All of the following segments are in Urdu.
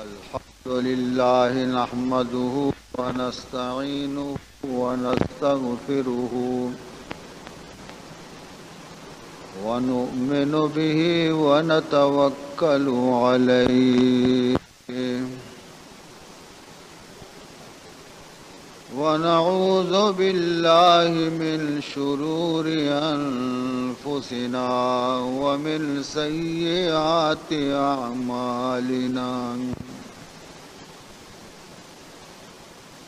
الحمد لله نحمده ونستعينه ونستغفره ونؤمن به ونتوكل عليه ونعوذ بالله من شرور أنفسنا ومن سيئات أعمالنا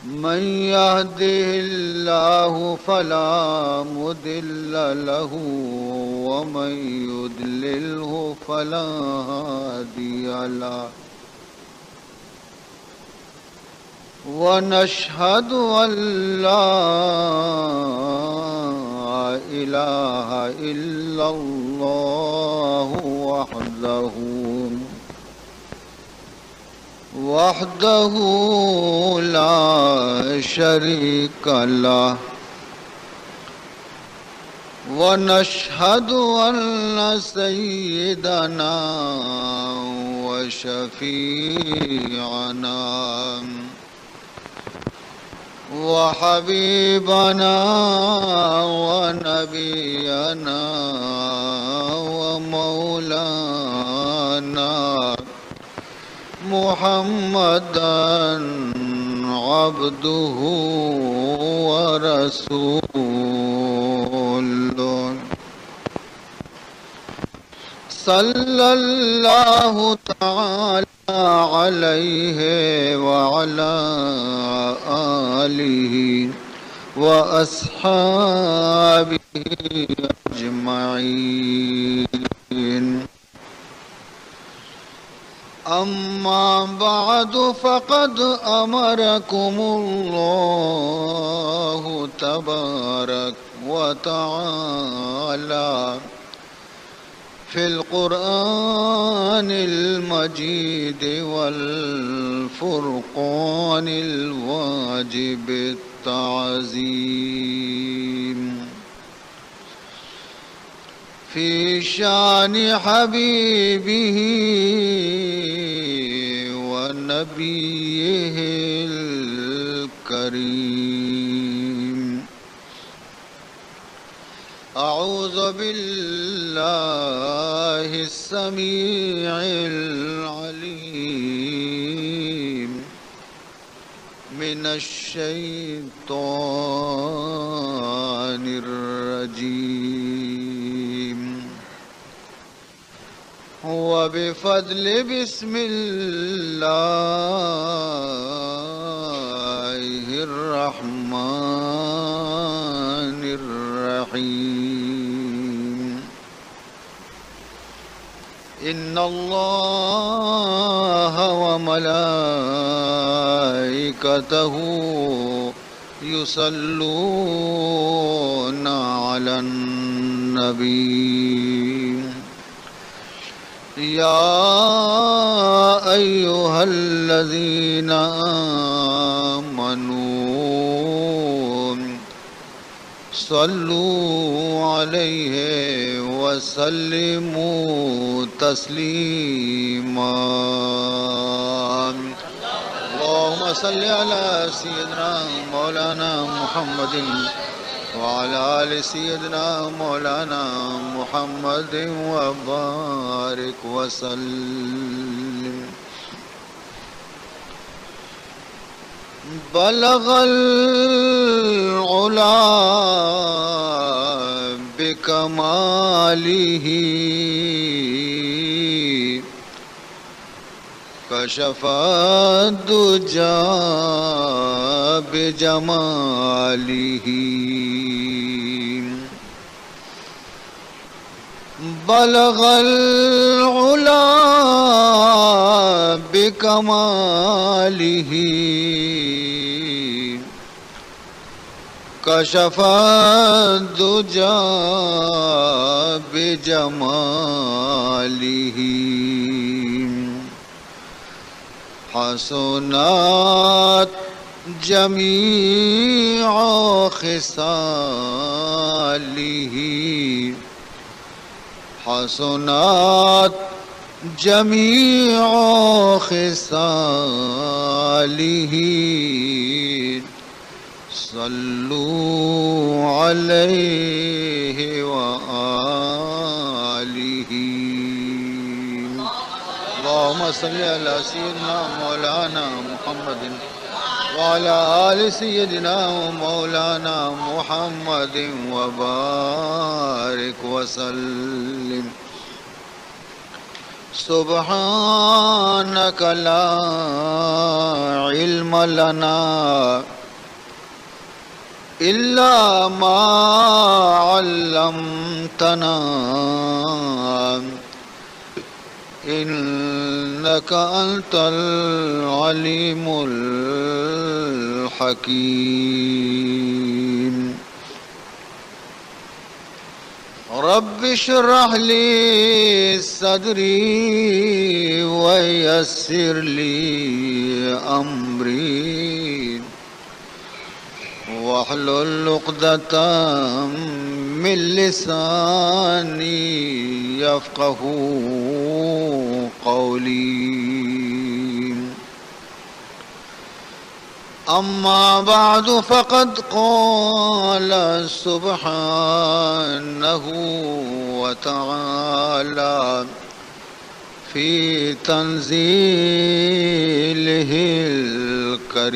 من يهده الله فلا مضل له ومن يضلله فلا هادي له ونشهد أن لا إله إلا الله وحده لا شريك له ونشهد أن سيدنا وشفيعنا وحبيبنا ونبينا ومولانا محمدا عبده ورسوله صلى الله تعالى عليه وعلى آله وأصحابه أجمعين أما بعد فقد أمركم الله تبارك وتعالى في القرآن المجيد والفرقان الواجب التعظيم في شان حبيبه ونبيه الكريم أعوذ بالله السميع العليم من الشيطان الرجيم وبفضل بسم الله الرحمن الرحيم إن الله وملائكته يصلون على النبي يا أيها الذين آمنوا صلوا عليه وسلموا تسليما اللهم صل على سيدنا مولانا محمد وعلى آل سيدنا مولانا محمد وبارك وسلم بلغ العلا بكماله كشف الدجى بجماله بلغ العلا بكماله كشف الدجى بجماله حسنات جميع خصاله حسنات جميع خصاله صلوا عليه وآله اللهم صل على سيدنا مولانا محمد وعلى آل سيدنا ومولانا محمد وبارك وسلم سبحانك لا علم لنا إلا ما علمتنا إنك أنت العليم الحكيم رب اشرح لي صدري ويسر لي أمري واحلل عقدة من لساني يفقه قولي أما بعد فقد قال سبحانه وتعالى في تنزيله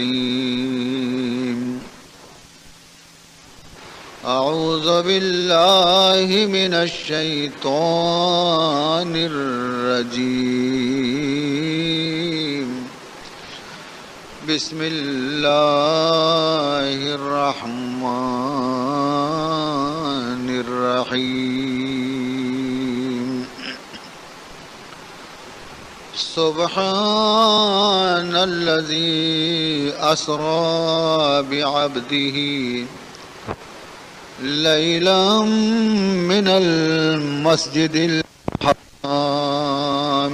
الكريم أعوذ بالله من الشيطان الرجيم بسم الله الرحمن الرحيم سبحان الذي أسرى بعبده ليلا من المسجد الحرام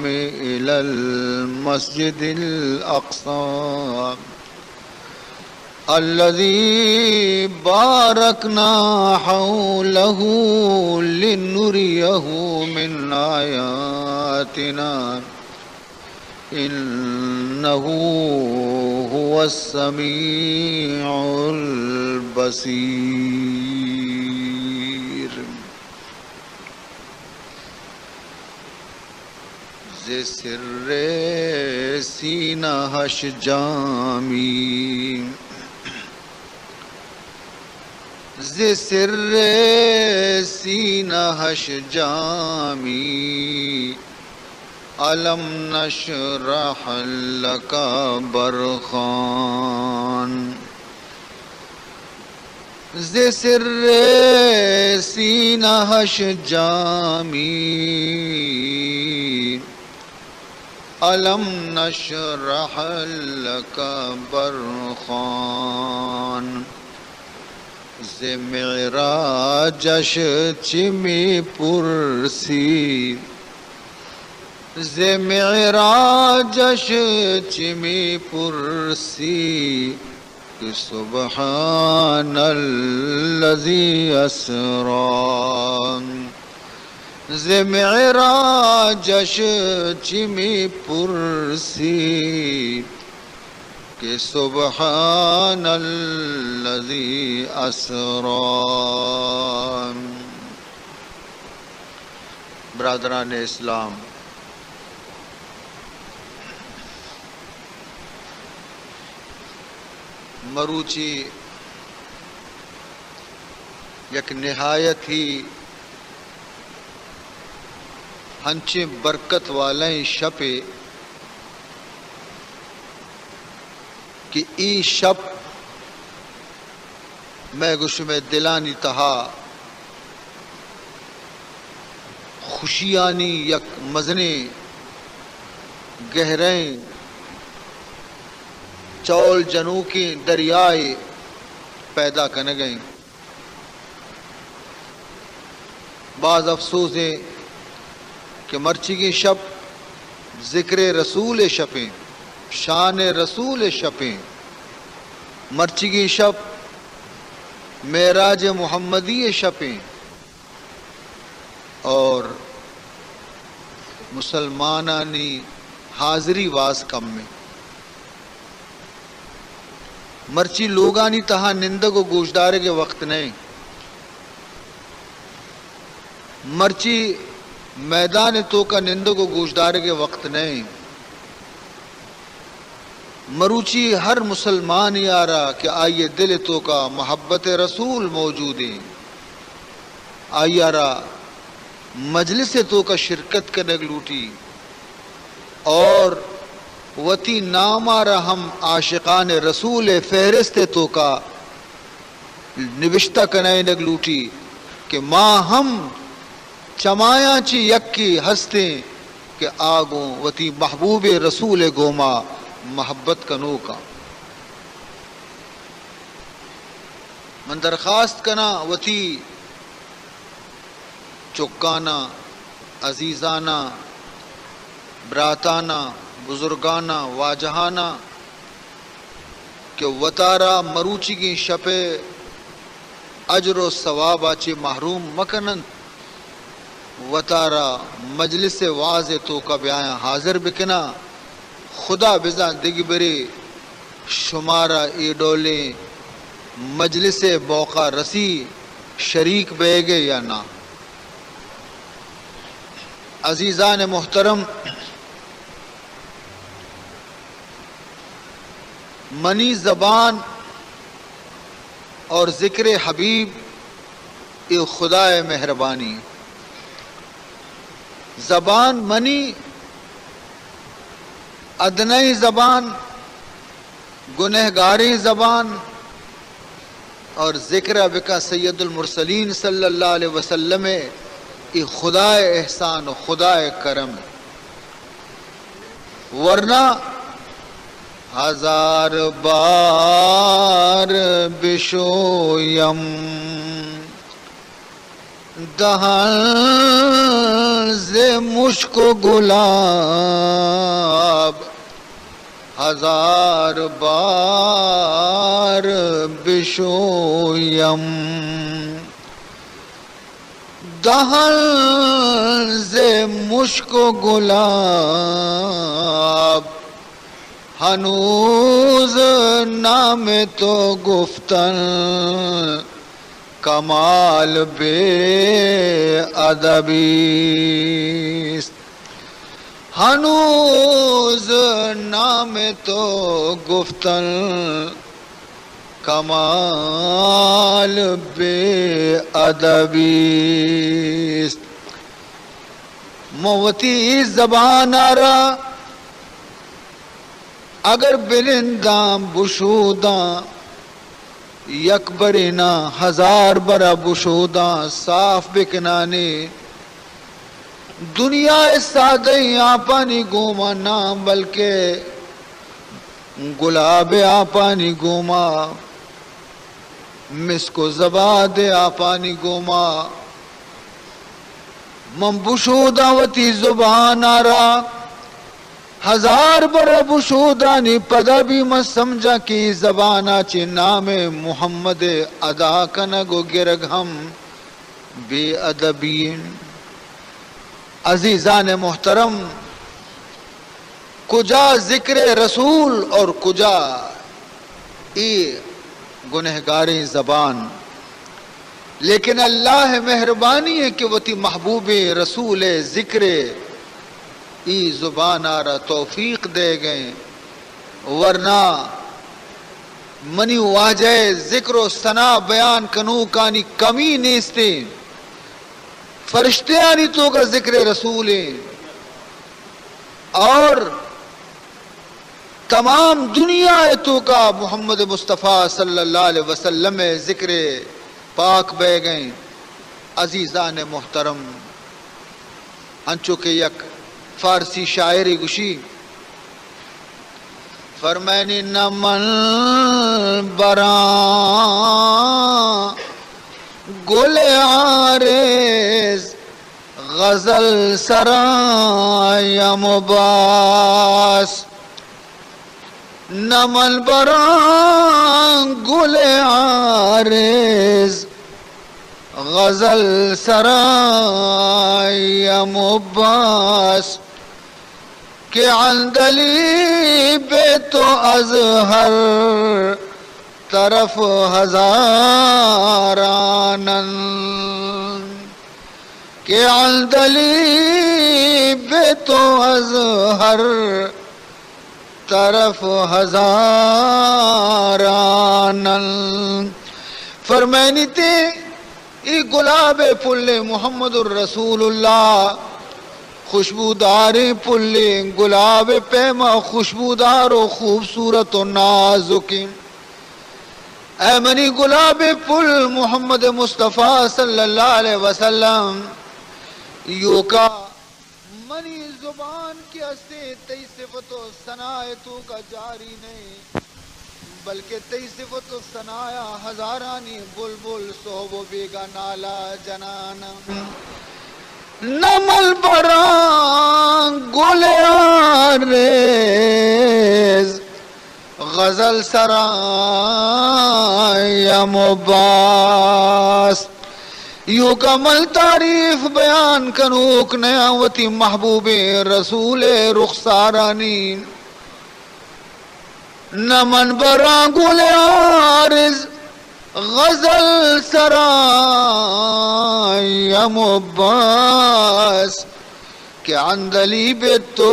إلى المسجد الأقصى الذي باركنا حوله لنريه من آياتنا إنه هو السميع البصير ز سر سینہ ہش جامی ز سر سینہ ہش جامی علم نشرح لك برخان ز سر سینہ ہش جامی علم نشرح لك برخان ز معراجش چمی پرسی ز معراجش چمی پرسی سبحان الذي أسرى ز معراجش چمی پرسی کہ سبحان الذي أسرى. برادران اسلام، مروچی یک نہایت ہی ہنچے برکت والیں شپے کہ ای شپ میں گوش میں دلانی تہا خوشیانی یک مزنے گہریں چول جنو کی دریائے پیدا کرنے گئیں. بعض افسوس ہے کہ مرچی کی شب ذکر رسول شپیں، شان رسول شپیں، مرچی کی شب معراج محمدی شپیں، اور مسلمانانی حاضری واس کم میں مرچی لوگانی تہا نندگو گوشدارے کے وقت نہیں مرچی میدان تو کا نندگو گوشدارے کے وقت نہیں مروچی ہر مسلمان یارا کہ آئیے دل تو کا محبت رسول موجود ہے آئیارا مجلس تو کا شرکت کرنے لوٹی اور وتی نامارا ہم عاشقان رسول فہرست تو کا نوشتہ کنائے نگ لوٹی کہ ماں ہم چمایا چی یکی ہستے کہ آگوں وتی محبوب رسول گوما محبت کنو کا من درخواست کنا وتی چکانا عزیزانا براتانا بزرگانا واجہانا کہ وطارا مروچی کی شپے اجر و ثواب آچے محروم مکنن وطارا مجلس واضح تو کا بیاں حاضر بکنا خدا بزا دگ برے شمارا ای ڈولے مجلس موقع رسی شریک بے گے یا نہ عزیزان محترم منی زبان اور ذکر حبیب یہ خدا مہربانی زبان منی ادنئی زبان گنہگاری زبان اور ذکر بکا سید المرسلین صلی اللہ علیہ وسلم یہ خدا احسان و خدا کرم ورنہ ہزار بار بشویم دہن ز مشک و گلاب ہزار بار بشویم دہن ز مشک و گلاب ہنوز نام تو گفتن کمال بے ادبی ہنوز نام تو گفتن کمال بے ادبی موتی زبان آرا اگر بلنداں بشوداں یک برینا ہزار برا بشوداں صاف بکنانے دنیا سادئی آپانی گوما نام بلکہ گلاب آپانی گوما مسکو زباد آپانی گوما من بشوداں وتی زبان آرا ہزار برا بشودانی پدا بھی میں سمجھا کی زبانا چی نام محمد ادا کنگو گرگ ہم بے ادبین عزیزان محترم کجا ذکر رسول اور کجا ای گنہگاری زبان لیکن اللہ مہربانی ہے کہ وہ تی محبوب رسول ذکر ای زبان آرہ توفیق دے گئے ورنہ منی واجہ ذکر و ثنا بیان کنو کانی کمی نیستے فرشتے آنی تو کا ذکر رسول اور تمام دنیا تو کا محمد مصطفیٰ صلی اللہ علیہ وسلم ذکر پاک بے گئے عزیزان محترم انچو کے یک فارسی شاعری گشی فرمینی نمن بران گل عارض غزل سرایم باس نمن بران گل عارض غزل سرایم عباس کہ عندلیب تو از ہر طرف ہزارانن کہ عندلیب تو از ہر طرف ہزارانن فرمینی تے ای گلاب پل محمد الرسول اللہ خوشبودار پل گلاب پیما خوشبودار و خوبصورت و نازک اے منی گلاب پل محمد مصطفیٰ صلی اللہ علیہ وسلم یو کا منی زبان کی ہستے تی صفت و ثناء تو کا جاری نہیں بلکہ تی صفت و ثناء ہزارانی بلبل صحب و بیگا نالا جنانا نمل بران گلیان ریز غزل سرایم عباس یو کمل تعریف بیان کنوک نیاوتی محبوب رسول رخسارانی نمن بران گلیان ریز غزل سرایم عباس کہ عندلیب تو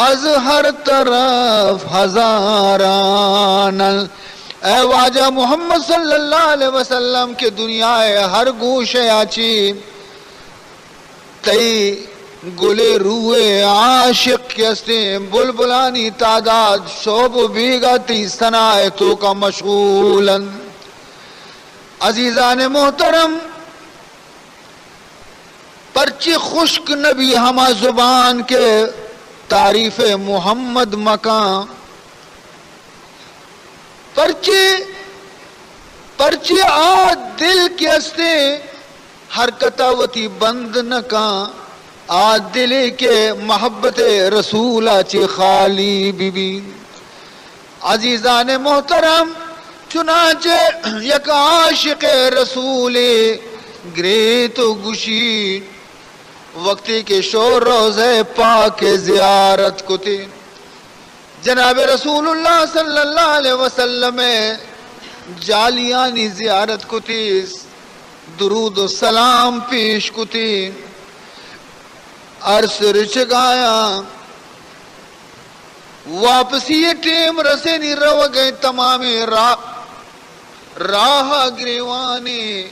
از ہر طرف ہزاران اے واجہ محمد صلی اللہ علیہ وسلم کے دنیا ہر گوش آچی تی گلے روئے عاشق کیسے بلبلانی تعداد شعب و بیگا تی ثناء تو کا مشغولا عزیزان محترم پرچی خشک نبی ہما زبان کے تعریف محمد مکان پرچی آج دل کے ہستے حرکتاوتی بند نکان آج دلے کے محبت رسول آچی خالی بی بی عزیزان محترم چنانچہ یک عاشق رسول گرے تو گشی وقتی کے شور روزے پاک زیارت کو تھی جناب رسول اللہ صلی اللہ علیہ وسلم جالیانی زیارت کو تھی درود و سلام پیش کو تھی عرص رچ گایا واپسی یہ ٹیم رسے نہیں رو گئے تمام راہ گریوانے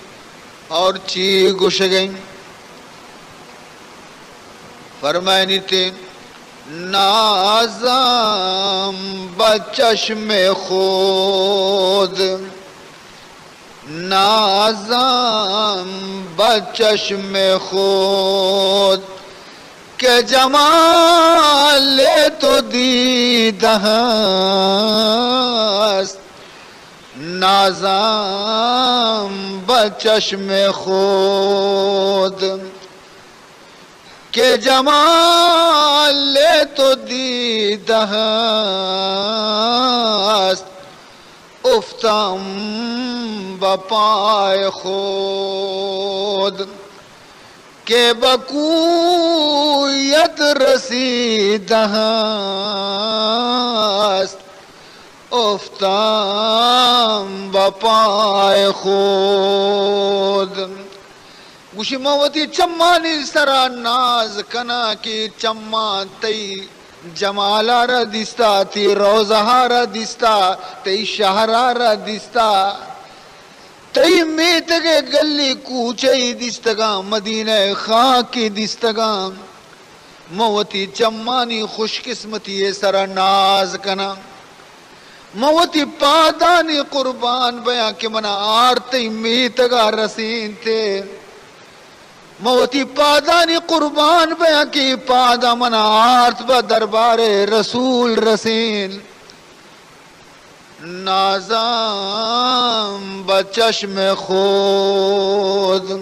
اور چی گش گئیں فرمائنی تھے نازم بچشم خود نازم بچشم خود کہ جمال تو دیدہ است نازم بچشم خود کہ جمال تو دیدہ است افتم بپائے خود کہ بکویت رسیدہ است افتم بپائے خود گوشی موتی چمانی سرا ناز کنا کی چمان تی جمالا را دستا تی روزہا را دستا تی شہرا را دستا تی میتگے گلی کوچئی دستگا مدینہ خاکی دستگا موتی چمانی خوش قسمتی سرا ناز کنا موتی پادانی قربان بیاں کہ منا آرتی میتگا رسین تھے موتی پادانی قربان بیاں کی پادا منا آرت با دربار رسول رسین نازم بچشم خود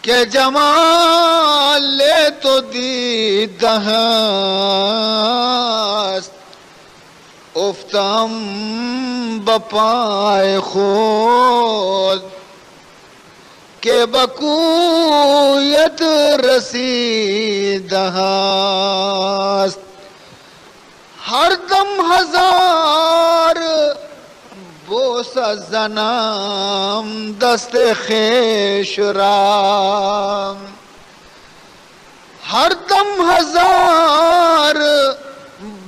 کہ جمال تو دیدہ است افتم بپائے خود کہ بکویت رسیدہ است ہر دم ہزار بوس زنم دست خیش را ہر دم ہزار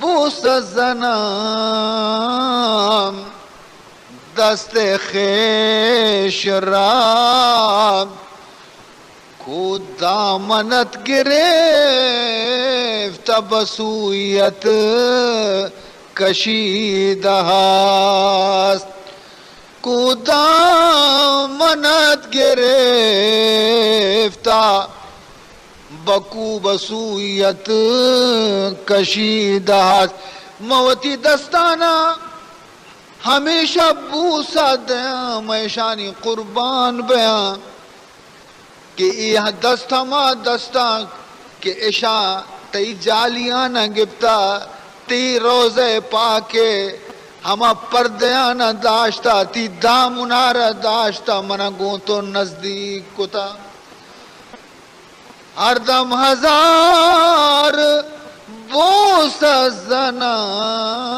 بوس زنم دست خیش را کو دامنت گرفت بسویت کشیدہ است کو دامنت گرفت بکو بسویت کشیدہ است موتی دستانہ ہمیشہ بوسا دیاں میشانی قربان بیاں کہ یہ دستا ما دستا کہ اشا تی جالیانا گپتا تی روزے پاکے ہما پردیانا داشتا تی دامنارا داشتا منا گو تو نزدیک کتا ہر دم ہزار بوس زنم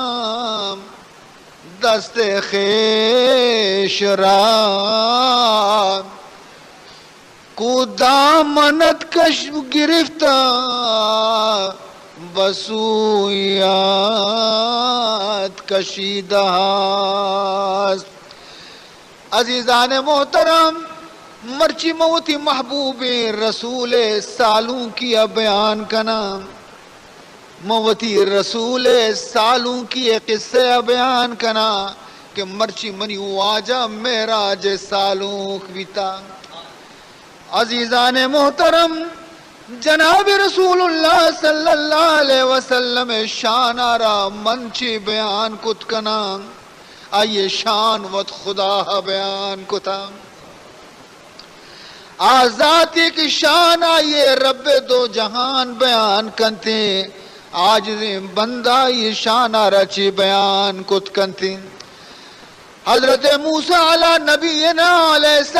دست خیش را کو دامنت کش گرفتا بسویات کشیدہ است عزیزان محترم مرچی موتی محبوب رسول سالوں کی بیان کنا موتی رسول سالوں کی قصے بیان کنا کہ مرچی منی واجہ معراج سالوں بیتا عزیزان محترم جناب رسول اللہ صلی اللہ علیہ وسلم شان آرا منچی بیان کت کنا آئیے شان وط خدا بیان کتا آزاتی کی شان آئیے رب دو جہان بیان کنتے آج بندہ یہ شان آرا چی بیان کت کنتے حضرت موسیٰ علیہ نبینا علیہ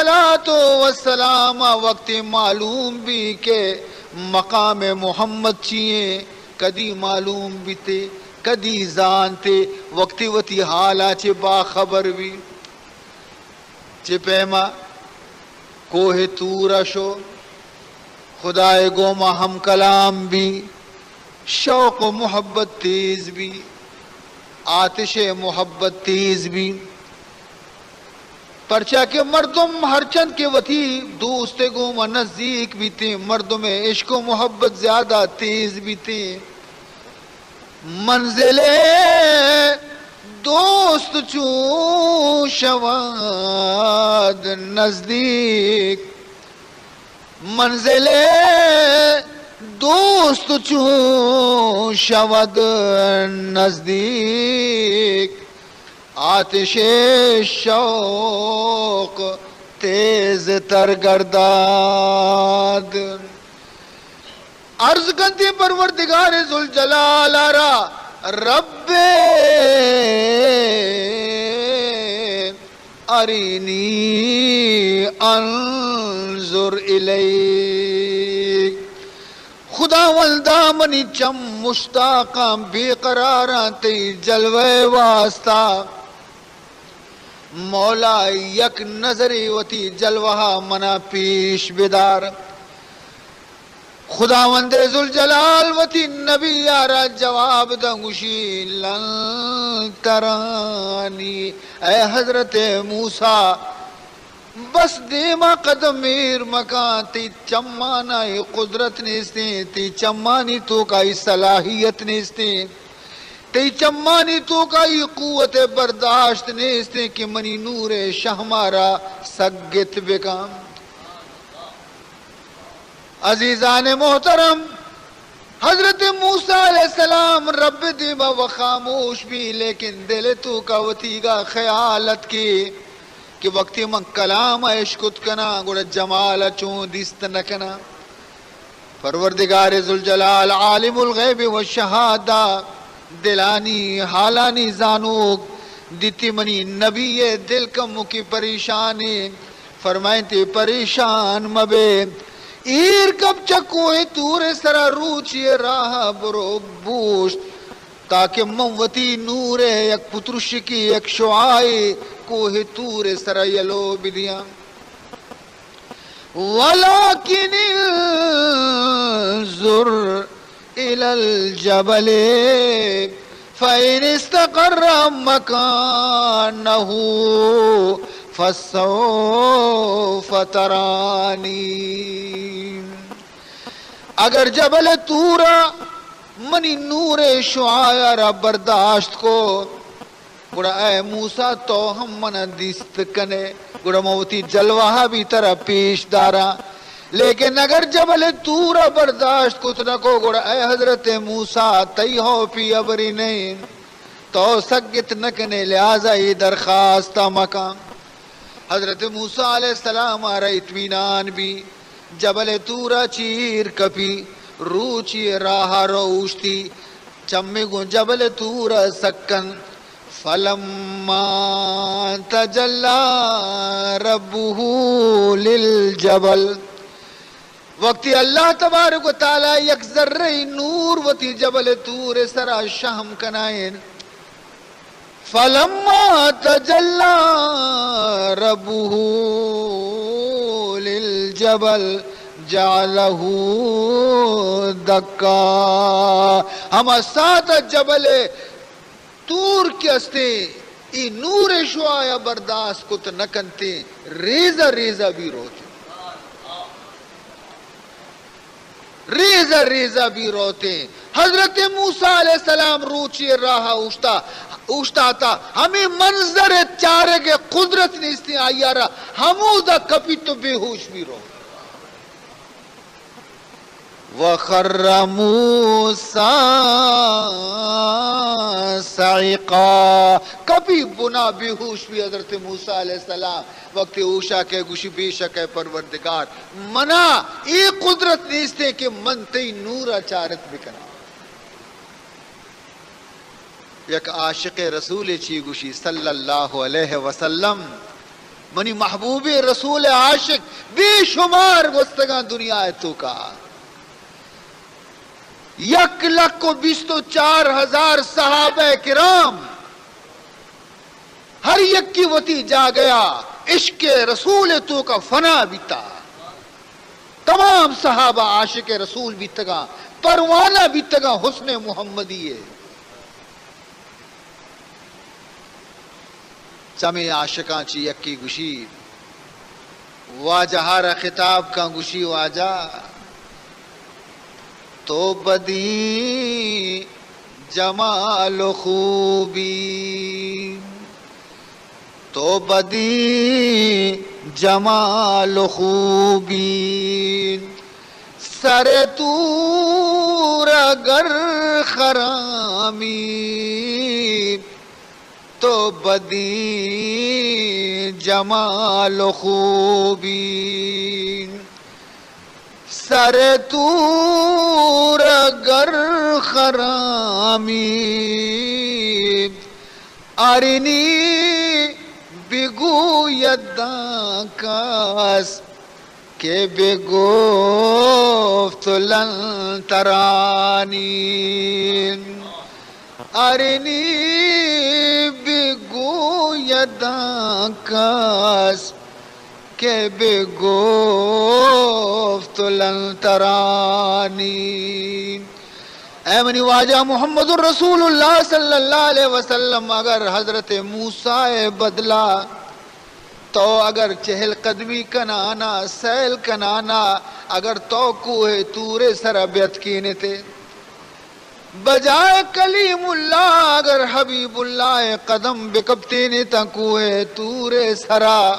السلام وقت معلوم بھی کہ مقام محمد چیئے کدی معلوم بھی تے کدی زانتے وقتی وتی حالا چے باخبر بھی چے پیما کوہ تورا شو خدائے گوما ہم کلام بھی شوق و محبت تیز بھی آتش محبت تیز بھی پرچہ کے مردم ہر چند کے وتی دوست گوما نزدیک بھی تھے مردم عشق و محبت زیادہ تیز بھی تھے منزل دوست چو شواد نزدیک منزل دوست چو شود نزدیک آتش شوق تیز تر گرداد عرض کنتی پروردگار ذوالجلال آرا رب ارینی انظر الیک خدا والدہ منی چم مشتاقاں بے قراراں تی جلوے واسطہ مولا یک نظری وتی جلوہ منا پیش بدار خداوند ذوالجلال وتی نبی آرا جواب دنگوشی لن ترانی اے حضرت موسیٰ بس دیما قدم میر مکان تی چمانائی قدرت نیستے تی چمانی تو کائی صلاحیت نیستے تی چمانی تو کائی قوت برداشت نیستے کہ منی نور شہمارا سگت بکام عزیزان محترم حضرت موسیٰ علیہ السلام رب دیما و خاموش بھی لیکن دل تو کا وطیگا خیالت کی کہ وقتی من کلام عشقت کنا گوڑا جمال چون دیست نکنا پروردگار ذوالجلال عالم الغیب والشہادہ دلانی حالانی زانوک دیتی منی نبی دل کمو کی پریشانی فرمائیں تے پریشان مبے ایر کب چکو ہے تور سرا روچی راہ برو بوشت تاکہ موتی نور یک پترشکی یک شعائی کوہ تور سرا یلو بدیاں وَلَكِنِ انظُرْ إِلَى الْجَبَلِ فَإِنِ اسْتَقَرَّ مَكَانَهُ فَسَوْفَ تَرَانِي اگر جبل تورا منی نور شعاع را برداشت کو گوڑا اے موسیٰ تو ہم منا دیست کنے گوڑا موتی جلوہ بھی طرح پیش دارا لیکن اگر جبل تورا برداشت کت نہ کو گوڑا اے حضرت موسیٰ تی ہو پی ابری نہیں تو سگت نکنے لہذا ہی درخواستہ مقام حضرت موسیٰ علیہ السلام آرہ اطمینان بھی جبل تورا چیر کپی روچی راہ روشتی چمی گو جبل تورا سکن فلما تجلى ربه للجبل وقتی اللہ تبارک و تعالی یک ذرہ نور وتی جبل تور سرا شہم کنائن فلما تجلى ربه للجبل جعله دکا ہما ساتھ جبل تور کے استے ای نور شعاع برداشت کو تو نکنتے ریزہ ریزہ بھی روتے ریزہ ریزہ بھی روتے حضرت موسیٰ علیہ السلام روچی راہ اوشتا تھا ہمیں منظر چارے کے قدرت نیستی آیا رہا ہمودہ کپی تو بے ہوش بھی روتے وَخَرَّ مُوسَىٰ صَعِقًا کبھی بنا بے ہوش بھی حضرت موسیٰ علیہ السلام وقت اوشا کے گوشی بے شک ہے پروردگار منا یہ قدرت نیستے کہ من تی نورا چارت بکنا یک عاشق رسول چی گوشی صلی اللہ علیہ وسلم منی محبوب رسول عاشق بے شمار گستگاں دنیا ہے تو کا 1,24,000 صحابہ کرام ہر یک کی وتی جا گیا عشق رسول تو کا فنا بیتا تمام صحابہ عاشق رسول بیتگا پروانہ بیتگا حسن محمدی ہے چمی عاشقاں چی یک کی گوشی واجہ را خطاب کا گوشی واجہ تو بدی جمال و خوبی تو بدی جمال و خوبی سر تور اگر خرامی تو بدی جمال و خوبی سر تور اگر خرامی آرینی بگوید کس کہ بگفت لن ترانی آرینی بگوید کس کہ بگفت لن ترانی اے منی واجہ محمد الرسول اللہ صلی اللہ علیہ وسلم اگر حضرت موسیٰ بدلا تو اگر چہل قدمی کنانا سیل کنانا اگر تو کوہ تور سربیت کینے تھے بجائے کلیم اللہ اگر حبیب اللہ قدم بکبتینے تا کوہ تور سرا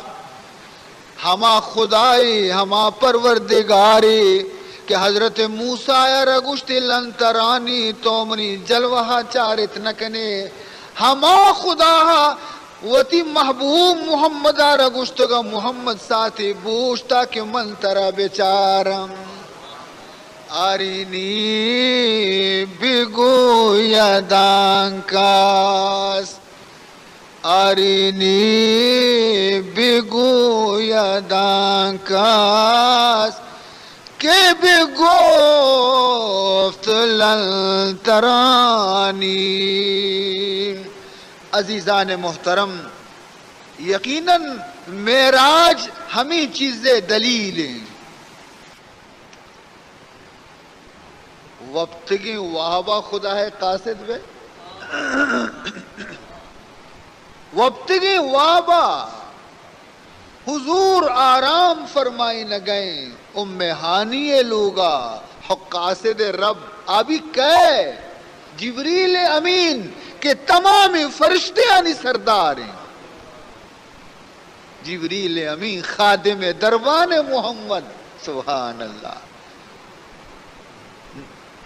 ہما خدائی ہما پروردگاری کہ حضرت موسیٰ رگشت لنترانی تو منی جلوہ چارت نکنے ہما خدا وتی محبوب محمد رگشت کا محمد ساتھی بوشتا کہ من ترا بیچارم آرینی بگو یدان کاس آرینی بگویدان کس که بگفت لن ترانی. عزیزان محترم، یقیناً معراج ہمیں چیزیں دلیلیں. وابتغی وہابا خدا ہے قاصد بے وابتغی وہابا، حضور آرام فرمائی نہ گئے ام ہانی لوگا حق قاصد رب آبی کہ جبریل امین کے تمام فرشتے یعنی سردار ہیں. جبریل امین خادم دربان محمد، سبحان اللہ.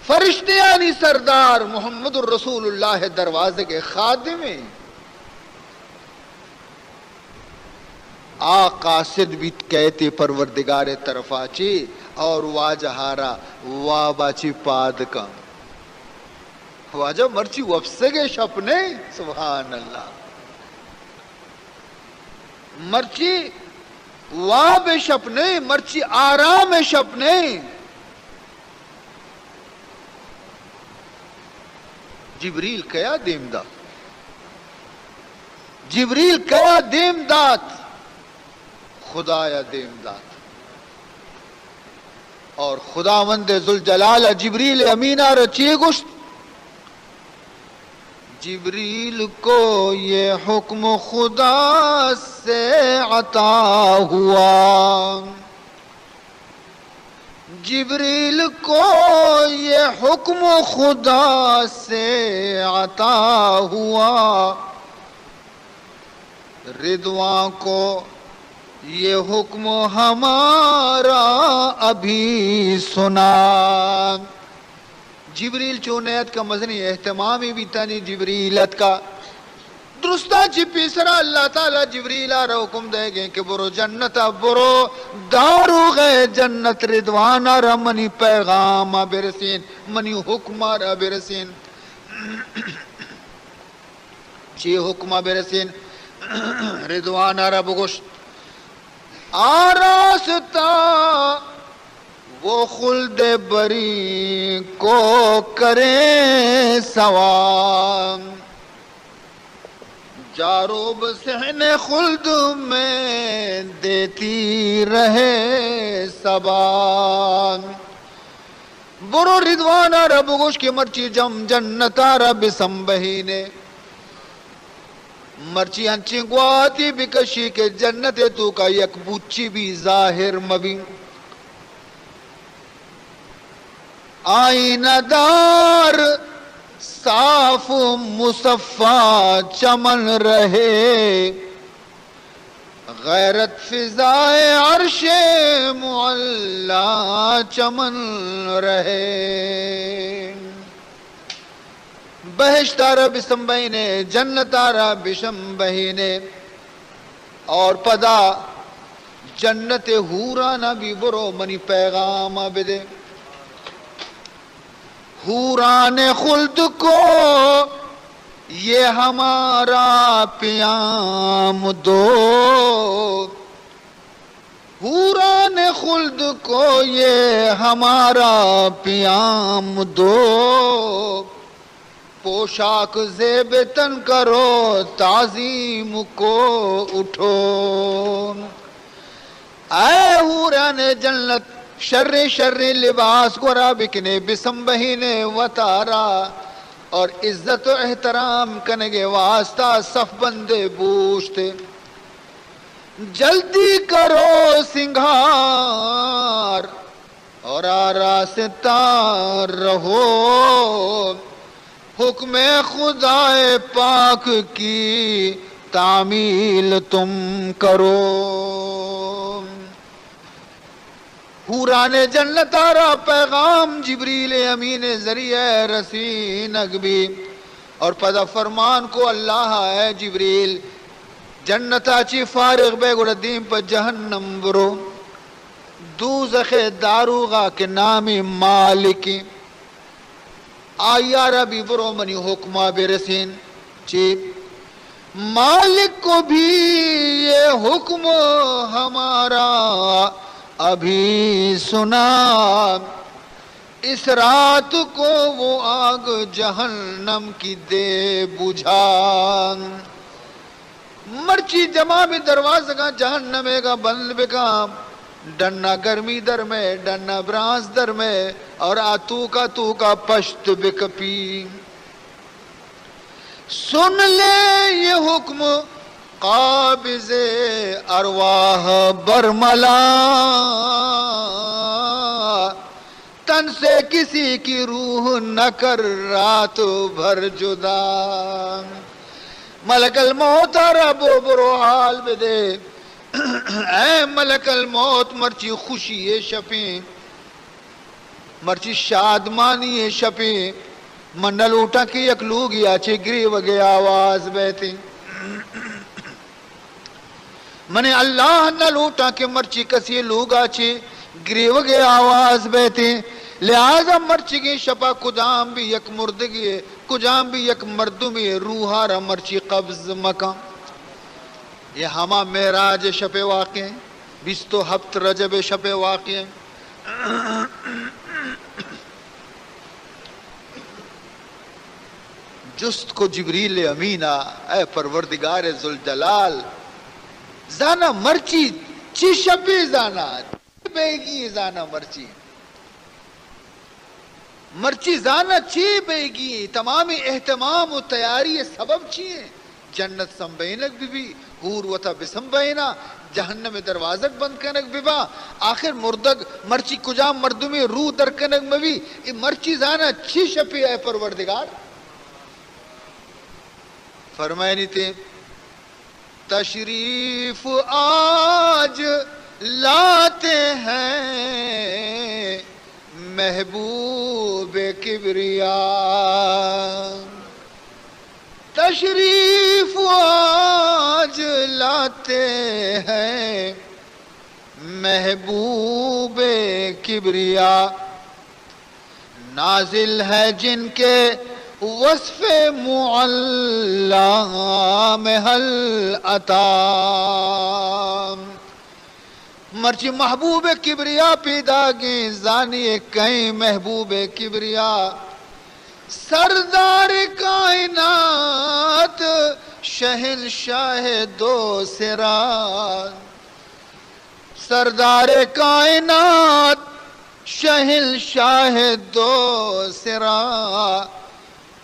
فرشتے یعنی سردار محمد الرسول اللہ دروازے کے خادم ہیں. آ قاصد بھی کہتے پروردگار طرفا چی اور واجہارا وابا چی پاد کا واجہ مرچی وفسگے شپنے، سبحان اللہ. مرچی واب شپنے، مرچی آرام شپنے. جبریل کیا دیم دا، جبریل کیا دیم دات، خدایا دیم دات. اور خداوند ذوالجلال جبریل امینہ رچی گشت. جبریل کو یہ حکم خدا سے عطا ہوا، جبریل کو یہ حکم خدا سے عطا ہوا، رضوان کو یہ حکم ہمارا ابھی سنا. جبریل چونیت کا مزنی اہتمامی بھی تانی جبریلت کا درستا چی پیسرا اللہ تعالی جبریل آرہ حکم دے گئے کہ برو جنتا برو دارو گئے جنت رضوان آرہ منی پیغام برسین منی حکم آرہ برسین. چی حکم برسین رضوان آرہ بگوش آراستا وہ خلد بری کو کرے سوام، جاروب سہن خلد میں دیتی رہے سبان. برو رضوانا رب گوش کی مرچی جم جنتا رب سنبہینے، مرچی انچی گواتی بکشی کے جنت تو کا یک بوچی بھی ظاہر مبین. آئینہ دار صاف مصفہ چمن رہے، غیرت فضائے عرش معلا چمن رہے. بہشت رب سنبہینے جنت رب شنبہینے، اور پدا جنت حورانا بھی برو منی پیغام بدے. حوران خلد کو یہ ہمارا پیام دو، حوران خلد کو یہ ہمارا پیام دو، پوشاک زیب تن کرو تعظیم کو اٹھو. اے حوران جنت شر شر لباس گورا بکنے بسنبہینے وطارا، اور عزت و احترام کنگے واسطہ صف بندے بوشتے. جلدی کرو سنگھار اور آراستہ رہو، حکم خدا پاک کی تعمیل تم کرو. حوران جنت آرہ پیغام جبریل امین ذریعہ رسین اگبی، اور پدا فرمان کو اللہ ہے جبریل جنتا چی فارغ بے گردیم پر جہنم برو. دوزخ داروغا کے نام مالکی آیا ربی برو منی حکمہ برسین. چی مالک کو بھی یہ حکم ہمارا ابھی سنا، اس رات کو وہ آگ جہنم کی دے بجھا۔ مرچی جمع بھی دروازہ کا جہنم کا بند بکا، ڈننا گرمی در میں ڈننا برانس در میں، اور تو کا پشت بکپی۔ سن لے یہ حکم قابض ارواح برملا، تن سے کسی کی روح نہ کر رات بھر جدا۔ ملک الموت رب برو حال بدے، اے ملک الموت مرچی خوشی شپیں، مرچی شادمانی شپیں، من لوٹا کی یک لوگی آچے گری وگے آواز بیتی، من اللہ نہ لوٹا کہ مرچی کسی لوگ آچے گری وگے آواز بیتی، لہذا مرچی کی شپا کجام بھی یک مردگی ہے، کجام بھی یک مردمی روحارا مرچی قبض مکان۔ یہ ہما معراج شپ واقع ہیں، 27 رجب شپ واقع ہیں۔ جست کو جبریل امینہ، اے پروردگار ذوالجلال، زانا مرچی چی شپی زانا بیگی، زانا مرچی زانا چی بیگی، تمام اہتمام و تیاری سبب چیئے، جنت سنبینک بھی حور وطا بسنبینا، جہنم دروازک بند کنک ببا، آخر مردگ مرچی کجام مردمی روح در کنک مبی، مرچی زانا چی شپی اے پروردگار۔ فرمائنی تھے تشریف آج لاتے ہیں محبوب کبریا، تشریف آج لاتے ہیں محبوب کبریا، نازل ہے جن کے وصف معلا میں حل عطا، مرچی محبوب کبریا پیدا گی زانی کہیں محبوب کبریا، سردار کائنات شہنشاہ دو سرا، سردار کائنات شہنشاہ دو سرا،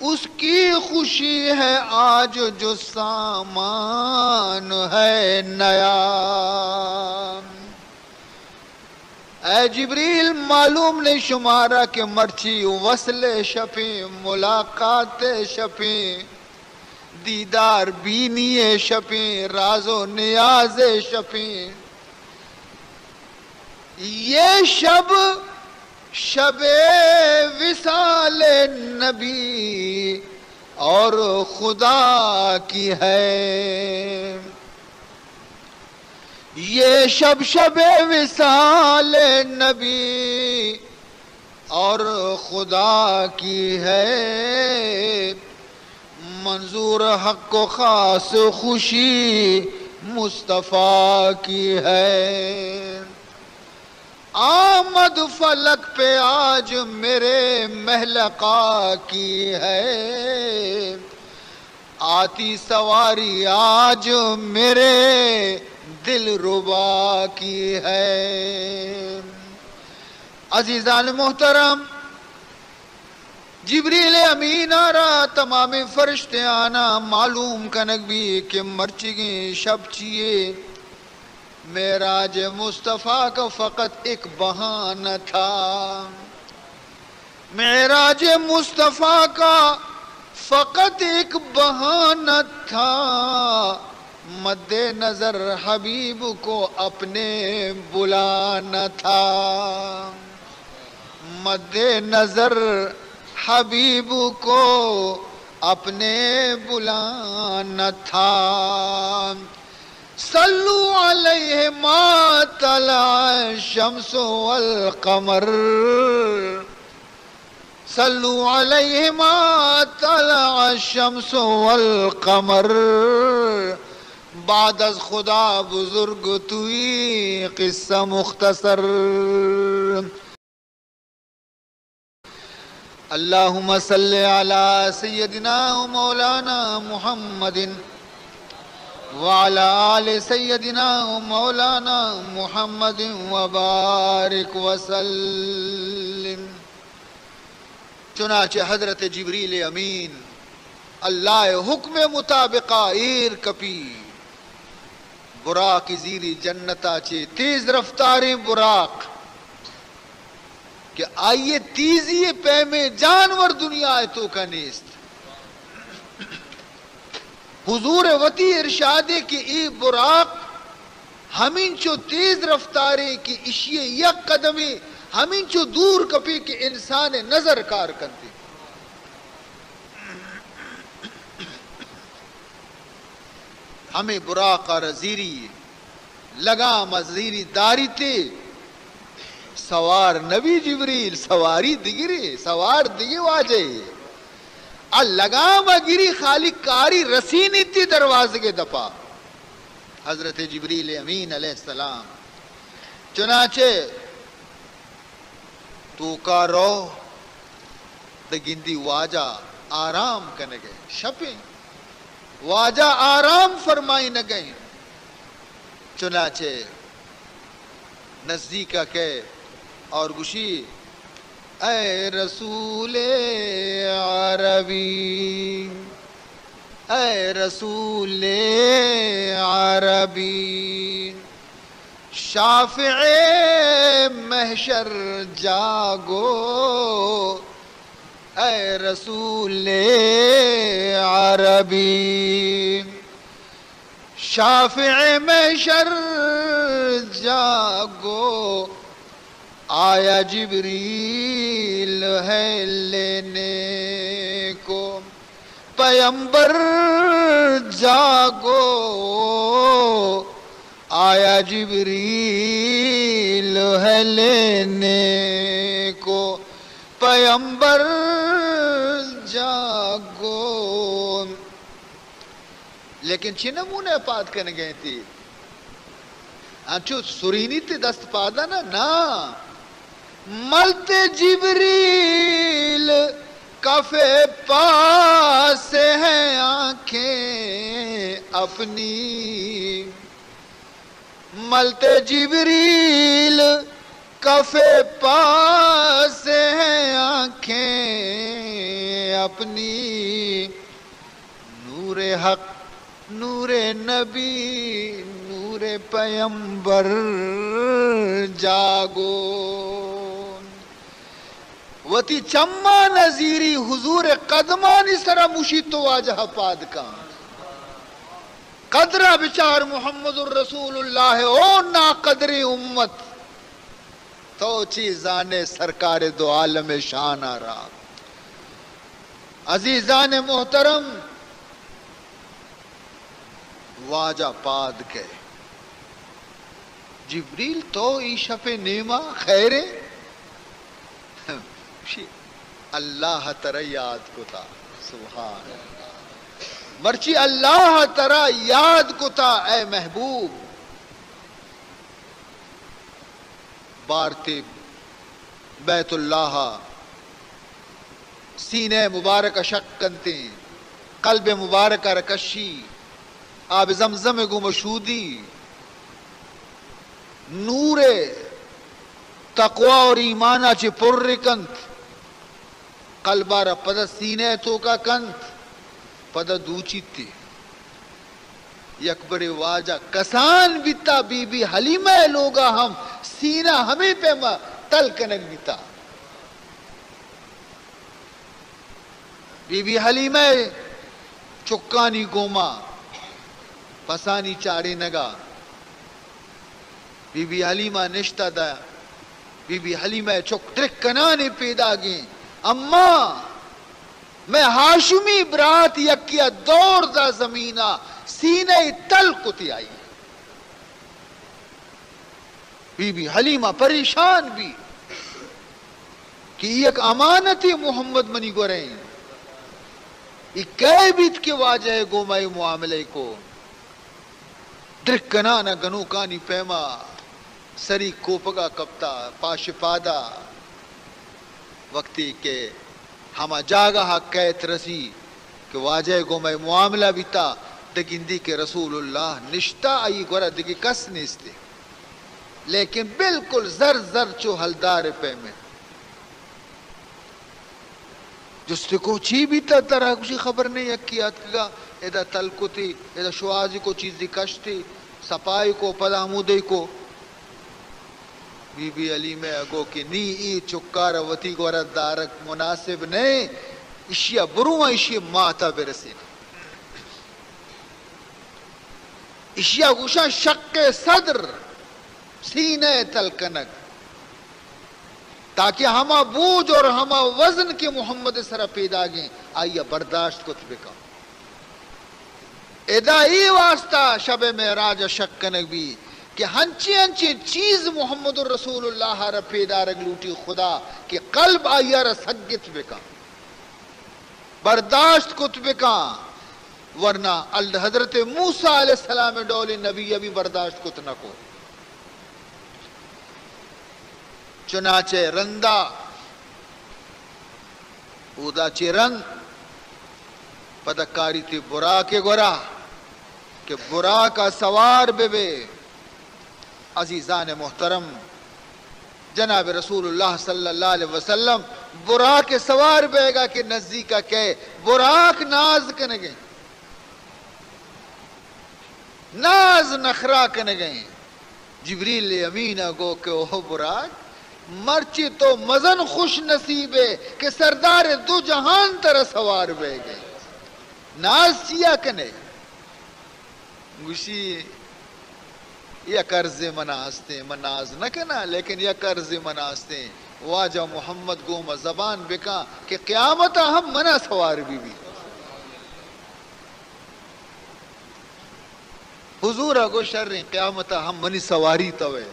اس کی خوشی ہے آج جو سامان ہے نیا۔ اے جبریل معلوم نہیں شمارا کہ مرچی وصل شپیں، ملاقات شپیں، دیدار بینی شپیں، راز و نیاز شپیں، یہ شب وصال نبی اور خدا کی ہے، یہ شب وصال نبی اور خدا کی ہے، منظور حق و خاص خوشی مصطفیٰ کی ہے، آمد فلک پہ آج میرے محلقہ کی ہے، آتی سواری آج میرے دل ربا کی ہے۔ عزیزان محترم، جبریل امین آرا تمام فرشتے آنا معلوم کنک بھی کہ مرچگی شب چیئے، معراج مصطفیٰ کا فقط ایک بہانہ تھا، معراج مصطفیٰ کا فقط ایک بہانہ تھا، مد نظر حبیب کو اپنے بلانا تھا، مد نظر حبیب کو اپنے بلانا تھا، صلو علیہ ما طلع الشمس والقمر، صلو علیہما طلع الشمس والقمر، بعد از خدا بزرگ توی قصہ مختصر۔ اللہم صل علی سیدنا و مولانا محمد وعلی آل سیدنا و مولانا محمد وبارک وسلم۔ چنانچہ حضرت جبریل امین اللہ حکم مطابقہ ایر کپی براق زیری جنتا چے تیز رفتاریں براق کہ آئیے تیزی پہ میں جانور دنیا ہے تو کا نیست۔ حضور وتی ارشادے کہ ای براق ہمیں چو تیز رفتاریں کہ اشیے یک قدمی ہمیں چو دور کپی کہ انسان نظر کار کرتے۔ ہمیں براق اور زیری لگام زیری داری تے سوار نبی جبریل سواری دگری سوار دگی واجے لگام گری خالق کاری رسینی تی دروازے کے دپا حضرت جبریل امین علیہ السلام۔ چنانچہ تو کا رو دگندی واجہ آرام کرنے گئے شپیں واجہ آرام فرمائی نہ گئیں۔ چنانچہ نزدیک کہ اور گشی اے رسول عربی، اے رسول عربی، شافع محشر جاگو، اے رسول عربی، شافع محشر جاگو، آیا جبریل ہے لینے کو، پیمبر جاگو، آیا جبریل ہے لینے کو، پیمبر جاگو۔ لیکن چھ نمونے پات کرنے گئے تھی انچو سرینی تے دست پادا نا ملتے جبریل کفے پاس ہیں آنکھیں اپنی، ملتے جبریل کفے پاس ہیں آنکھیں اپنی، نور حق نور نبی نور پیمبر جاگو، وتی چما نظیری حضور قدمانی سرا مشی تو واجہ پاد کان قدرہ بچار محمد الرسول اللہ او نا قدری امت تو چیزان سرکار دو عالم شان آرا۔ عزیزان محترم واجہ پاد کے جبریل تو ای شف نیمہ خیرے اللہ ترہ یاد کو تا سبحان مرچی اللہ ترہ یاد کو تا اے محبوب بارتے بیت اللہ سینے مبارک شکنتے قلب مبارک رکشی آب زمزم گو مشہودی نور تقوی اور ایمانہ چے پر رکنت قلبارا پدا سینے تو کا کنت پدا دوچی تے یکبر واجہ کسان بیتا بی بی حلیمہ لوگا ہم سینہ ہمیں پہ تل کنک بیتا بی بی حلیمہ چکانی گوما پسانی چارے نگا بی بی حلیمہ نشتہ دا بی بی حلیمہ چک ٹرک کنانے پیدا گئیں اما میں ہاشمی برات یکیا دور دا زمینہ سینہ تل کتی آئی بی بی حلیمہ پریشان بھی کہ یک امانتی محمد منی گوریں یہ کئی بیت کے واجہ گومائی معاملے کو درکنانا گنوکانی پیما سری کوپگا کپتا پاش پادا وقتی کہ ہما جاگہ کیت رسی کہ واجہ گومائی معاملہ بیتا دگندی کے رسول اللہ نشتا آئی گورا دگی کس نیستے لیکن بالکل زر زر چو حلدار پہ میں جس کو چی بھی تا طرح کچھ خبر نہیں یکیات کیا ایدہ تلکو تھی ایدہ شوازی کو چیزی کش تھی سپائی کو پلامودی کو بی بی علی میں اگو کہ نی ای چکار وطی گورا دارک مناسب نہیں اشیا بروہ اشیا ماتا برسین اشیا گوشا شق صدر سینہ تلکنک تاکہ ہما بوجھ اور ہما وزن کے محمد سرہ پیدا گئیں آئیہ برداشت کو تبکا ادائی واسطہ شب معراج شکنک بھی کہ ہنچی ہنچی چیز محمد رسول اللہ رہ پیدا رگ لوٹی خدا کہ قلب آئیہ رہ سگت بکا برداشت کو تبکا ورنہ حضرت موسیٰ علیہ السلام ڈولی نبی ابھی برداشت کو تنکو چنانچہ رندہ اودا چی رند پدکاری تی برا کے گورا کہ برا کا سوار بے عزیزان محترم جناب رسول اللہ صلی اللہ علیہ وسلم برا کے سوار بے گا کہ نزدیکا کہ براک ناز کنے گئے ناز نخرا کنے گئے جبریل امین گو کہ اوہ براک مرچی تو مزن خوش نصیب ہے کہ سردار دو جہان تر سوار بے گئے ناز چیا کنے گوشی یا قرض مناستے مناز نہ کنا لیکن یا قرض مناستے واجہ محمد گوم زبان بکا کہ قیامتا ہم منا سوار بھی حضور اگو شر قیامتا ہم منی سواری توے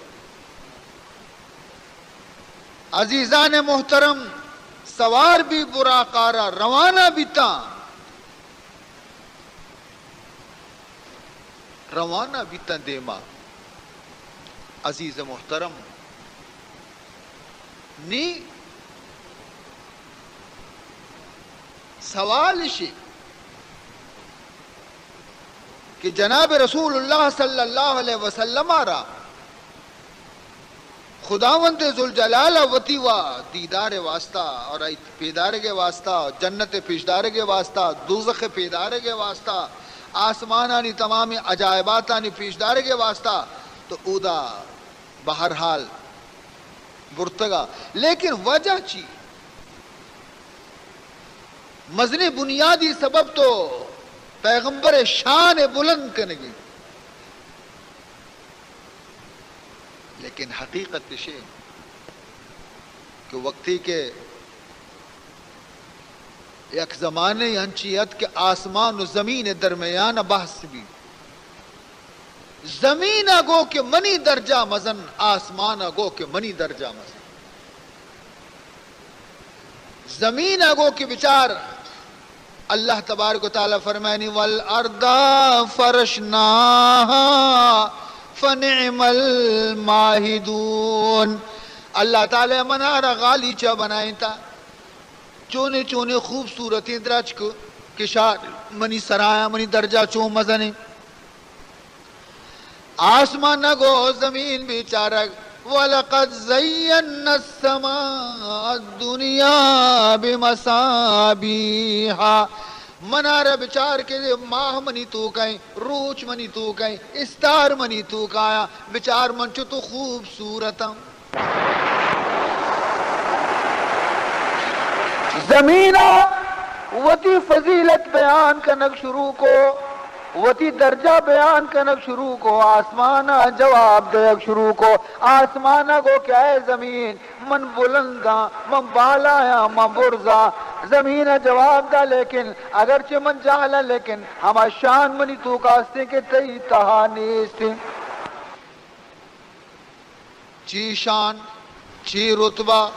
عزیزان محترم سوار بھی برا قارا روانہ بھی تا روانہ بھی تا دیما عزیز محترم نی سوال شی کہ جناب رسول اللہ صلی اللہ علیہ وسلم آرہا خداوند ذوالجلال وتی و دیدار واسطہ اور پیدار کے واسطہ جنت پیشدار کے واسطہ دوزخ پیدار کے واسطہ آسمانانی تمام عجائباتانی پیشدار کے واسطہ تو اودا بہرحال برتگا لیکن وجہ چی مزن بنیادی سبب تو پیغمبر شان بلند کنگی لیکن حقیقت شے کہ وقتی کے یک زمانے ہنچیت کہ آسمان و زمین درمیان بحث بھی زمین گو کہ منی درجہ مزن آسمان گو کہ منی درجہ مزن زمین گو کہ بچار اللہ تبارک و تعالی فرمائنی والارض فرشناہا فنعم الماہدون اللہ تعالی منارا غالیچہ بنائیں تا چونے چونے خوبصورتیں درج کو کشار منی سرایا منی درجہ چون مزنے آسمان نگو زمین بیچارک وَلَقَدْ زَيَّنَّا السَّمَاءَ الدُّنْيَا بِمَصَابِيحَ منارہ بچار کے ماہ منی تو کہیں روچ منی تو کہیں استار منی تو کہایا بچار منچو تو خوبصورتا زمینہ وتی فضیلت بیان کنک شروع کو وتی درجہ بیان کنک شروع کو آسمانہ جواب دیک شروع کو آسمانہ کو کیا ہے زمین من بلندہ من بالایا من برزا زمین جواب دا لیکن اگرچہ من جالا لیکن ہما شان منی تو کاستے کہ تی تہانیستے چی شان چی رتبہ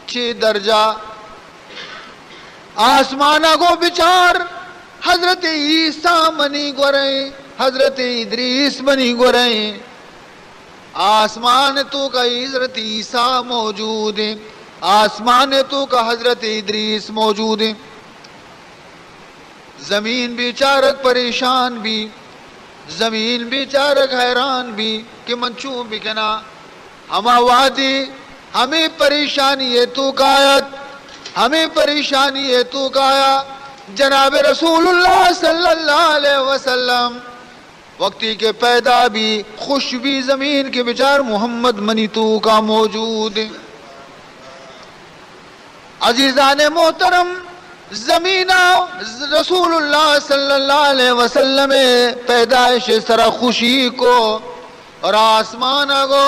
چی درجہ آسمانہ کو بچار حضرت عیسیٰ منی گوریں حضرت ادریس منی گوریں آسمان تو کا حضرت عیسیٰ موجود ہے آسمان تو کا حضرت ادریس موجود ہے زمین بیچارک پریشان بھی زمین بیچارک حیران بھی کہ منچو بکنا ہما وادی ہمیں پریشانی ہے تو کایت ہمیں پریشانی ہے تو کایا جناب رسول اللہ صلی اللہ علیہ وسلم وقتی کے پیدا بھی خوش بھی زمین کے بچار محمد منی تو کا موجود ہے عزیزان محترم زمینہ رسول اللہ صلی اللہ علیہ وسلم پیدائش سر خوشی کو اور آسمانہ کو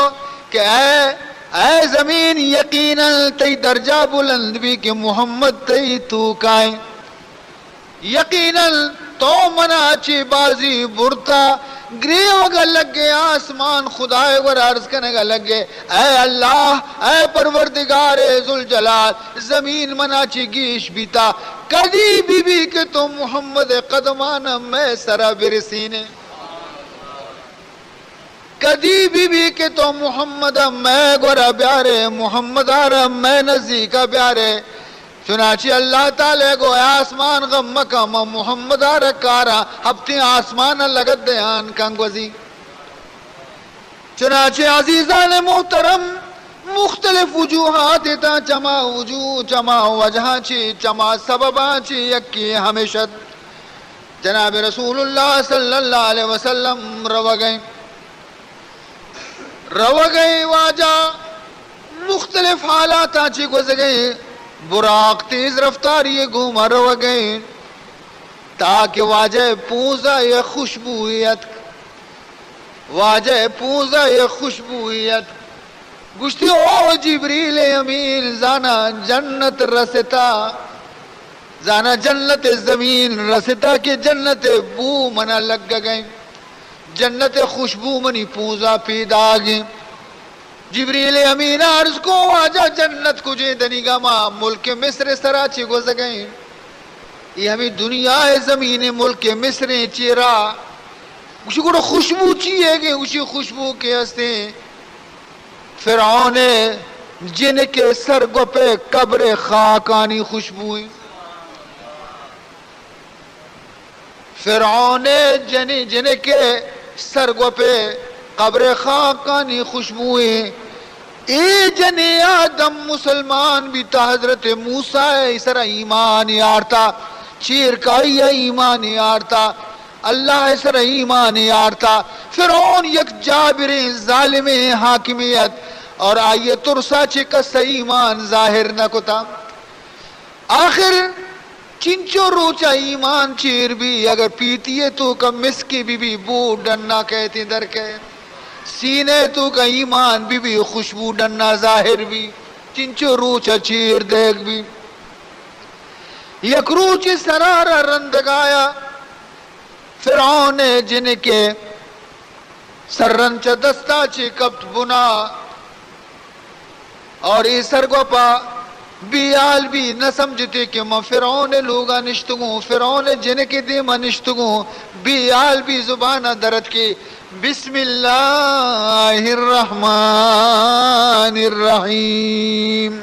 کہ اے زمین یقیناً تی درجہ بلند بھی کہ محمد تی تو کائیں یقیناً تو منا چی بازی برتا گریوں کا لگے آسمان خدای ور عرض کرنے کا لگے اے اللہ اے پروردگار ذوالجلال زمین منا چی گیش بیتا کدی بی کہ تو محمد قدمانا میں سرا برسینے کدی بی کہ تو محمد میں گورا بیارے محمد آرم میں نزدیکا بیارے چنانچہ اللہ تعالیٰ کو آسمان غم مکم محمد آرکارا ہفتے آسمان لگت دیان کنگوزی چنانچہ عزیزان محترم مختلف وجوہات تا چما وجوہ چما وجہ چی چما سببان چی یکی ہمیشت جناب رسول اللہ صلی اللہ علیہ وسلم رو گئے واجہ مختلف حالات آنچی گزر گئے براق تیز رفتاری گھوما رو گئے تاکہ واجہ پوزا یہ خوشبویت واجہ پوزا یہ خوشبویت گشتی او جبریل امین زانا جنت رستا زانا جنت زمین رستا کہ جنت بو منا لگ گئے جنت خوشبو منی پوزا پیدا گئے جبریل امین عرض کو آجا جنت کجے دنیگا ماں ملک مصر سراچی گو سگئیں یہ ہمیں دنیا زمین ملک مصر چیرا اسی کو خوشبو چیئے گے اسی خوشبو کے ہستے فرعون جن کے سرگو پہ قبر خاکانی خوشبوئیں فرعون جن کے سرگو پہ قبر خاکانی خوشبوئیں اے جنے آدم مسلمان بھی تا حضرت موسیٰ اسر ایمان یارتا چیر کائی ایمان یارتا اللہ اسر ایمان یارتا فرعون یک جابر ظالم حاکمیت اور آئیے ترسا چکس ایمان ظاہر نہ کتا آخر چنچو روچا ایمان چیر بھی اگر پیتی ہے تو کم مسکی بھی بو ڈننا کہتی در کہے سینے تو کا ایمان بھی خوشبو ڈننا ظاہر بھی چنچو روچا چیر دیکھ بھی یک روچ سرارا رندگایا فرعون جن کے سررنچ دستا چی کبت بنا اور ای سرگو پا بیال بھی نہ سمجھتے کہ میں فرعون لوگا نشتگوں فرعون جن کے دیما نشتگوں بیال بھی زبانہ درد کی بسم اللہ الرحمن الرحیم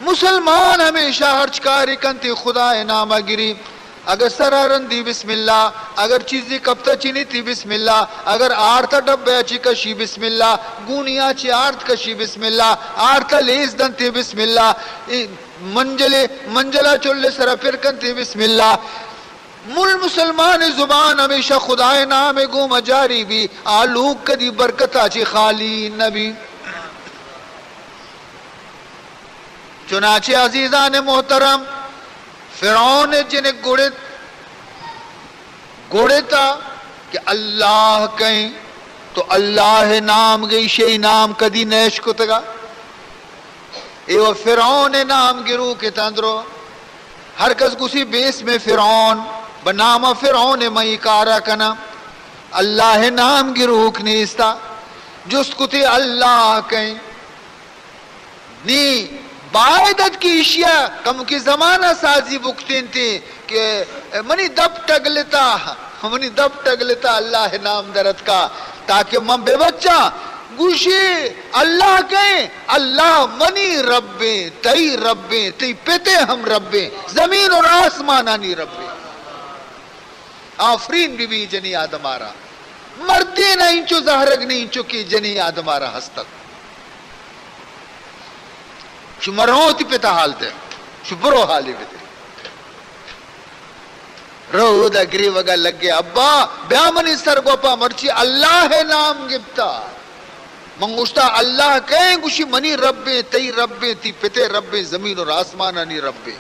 مسلمان ہمیشہ ہرچ کاری کنتی خدا نامہ گری اگر سرارندی بسم اللہ اگر چیزی کبتا چینی تھی بسم اللہ اگر آرتا ڈبیا چی کشی بسم اللہ گونیا چی آرت کشی بسم اللہ آرتا لیز دنتی بسم اللہ منجلہ چولے سرا پھر کنتی بسم اللہ مسلمان زبان ہمیشہ خدای نام گو مجاری بھی آلوک کدی برکتا چی خالی نبی چنانچہ عزیزان محترم فرعون جن گوڑے تا کہ اللہ کہیں تو اللہ نام گئی شئی نام کدی نیش کو تگا ایو فرعون نام گرو کے تندرو ہر کس کسی بیس میں فرعون بنام فرعون مئی کارا کنا اللہ نام گروک نیستا جس کو تے اللہ کہیں نی باعدت کی اشیاء کم کی زمانہ سازی بکتین تھی کہ منی دب ٹگ لیتا اللہ نام درد کا تاکہ من بے بچہ گوشی اللہ کہیں اللہ منی ربے تی پیتے ہم ربے زمین اور آسمان آنی ربے آفرین بی بی جنی آدم آرہ مردی نہ انچو زہرگ نہیں انچو کی جنی آدم آرہ ہستک شو مرہوں تی پیتا حال تے شو برو حالی بیتے رو دا گری وگا لگے ابا بیامنی سر گوپا مرچی اللہ نام گفتا منگوشتا اللہ کہیں گوشی منی ربے تی پیتے ربے زمین اور آسمان آنی ربے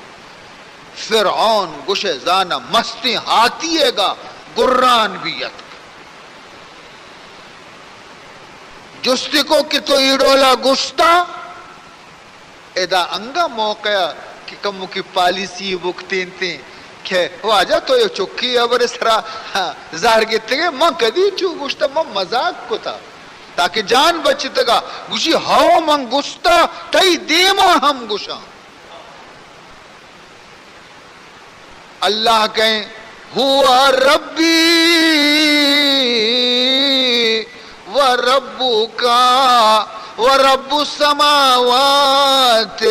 فرعون گوشے زانا مستی ہاتھیے گا گران بیت جستی کو کہ تو ایڈولا گشتا ایدہ انگا موقع کہ کمو کی پالیسی بکتین تین کہ وہ آجا تو یہ چکی ابر سرا زہر گیتے گئے من کدی چو گشتا من مزاق کو تھا تاکہ جان بچتا گا گوشی ہاو من گشتا تئی دیما ہم گشا اللہ کہیں ہوا ربی وربک ورب السماوات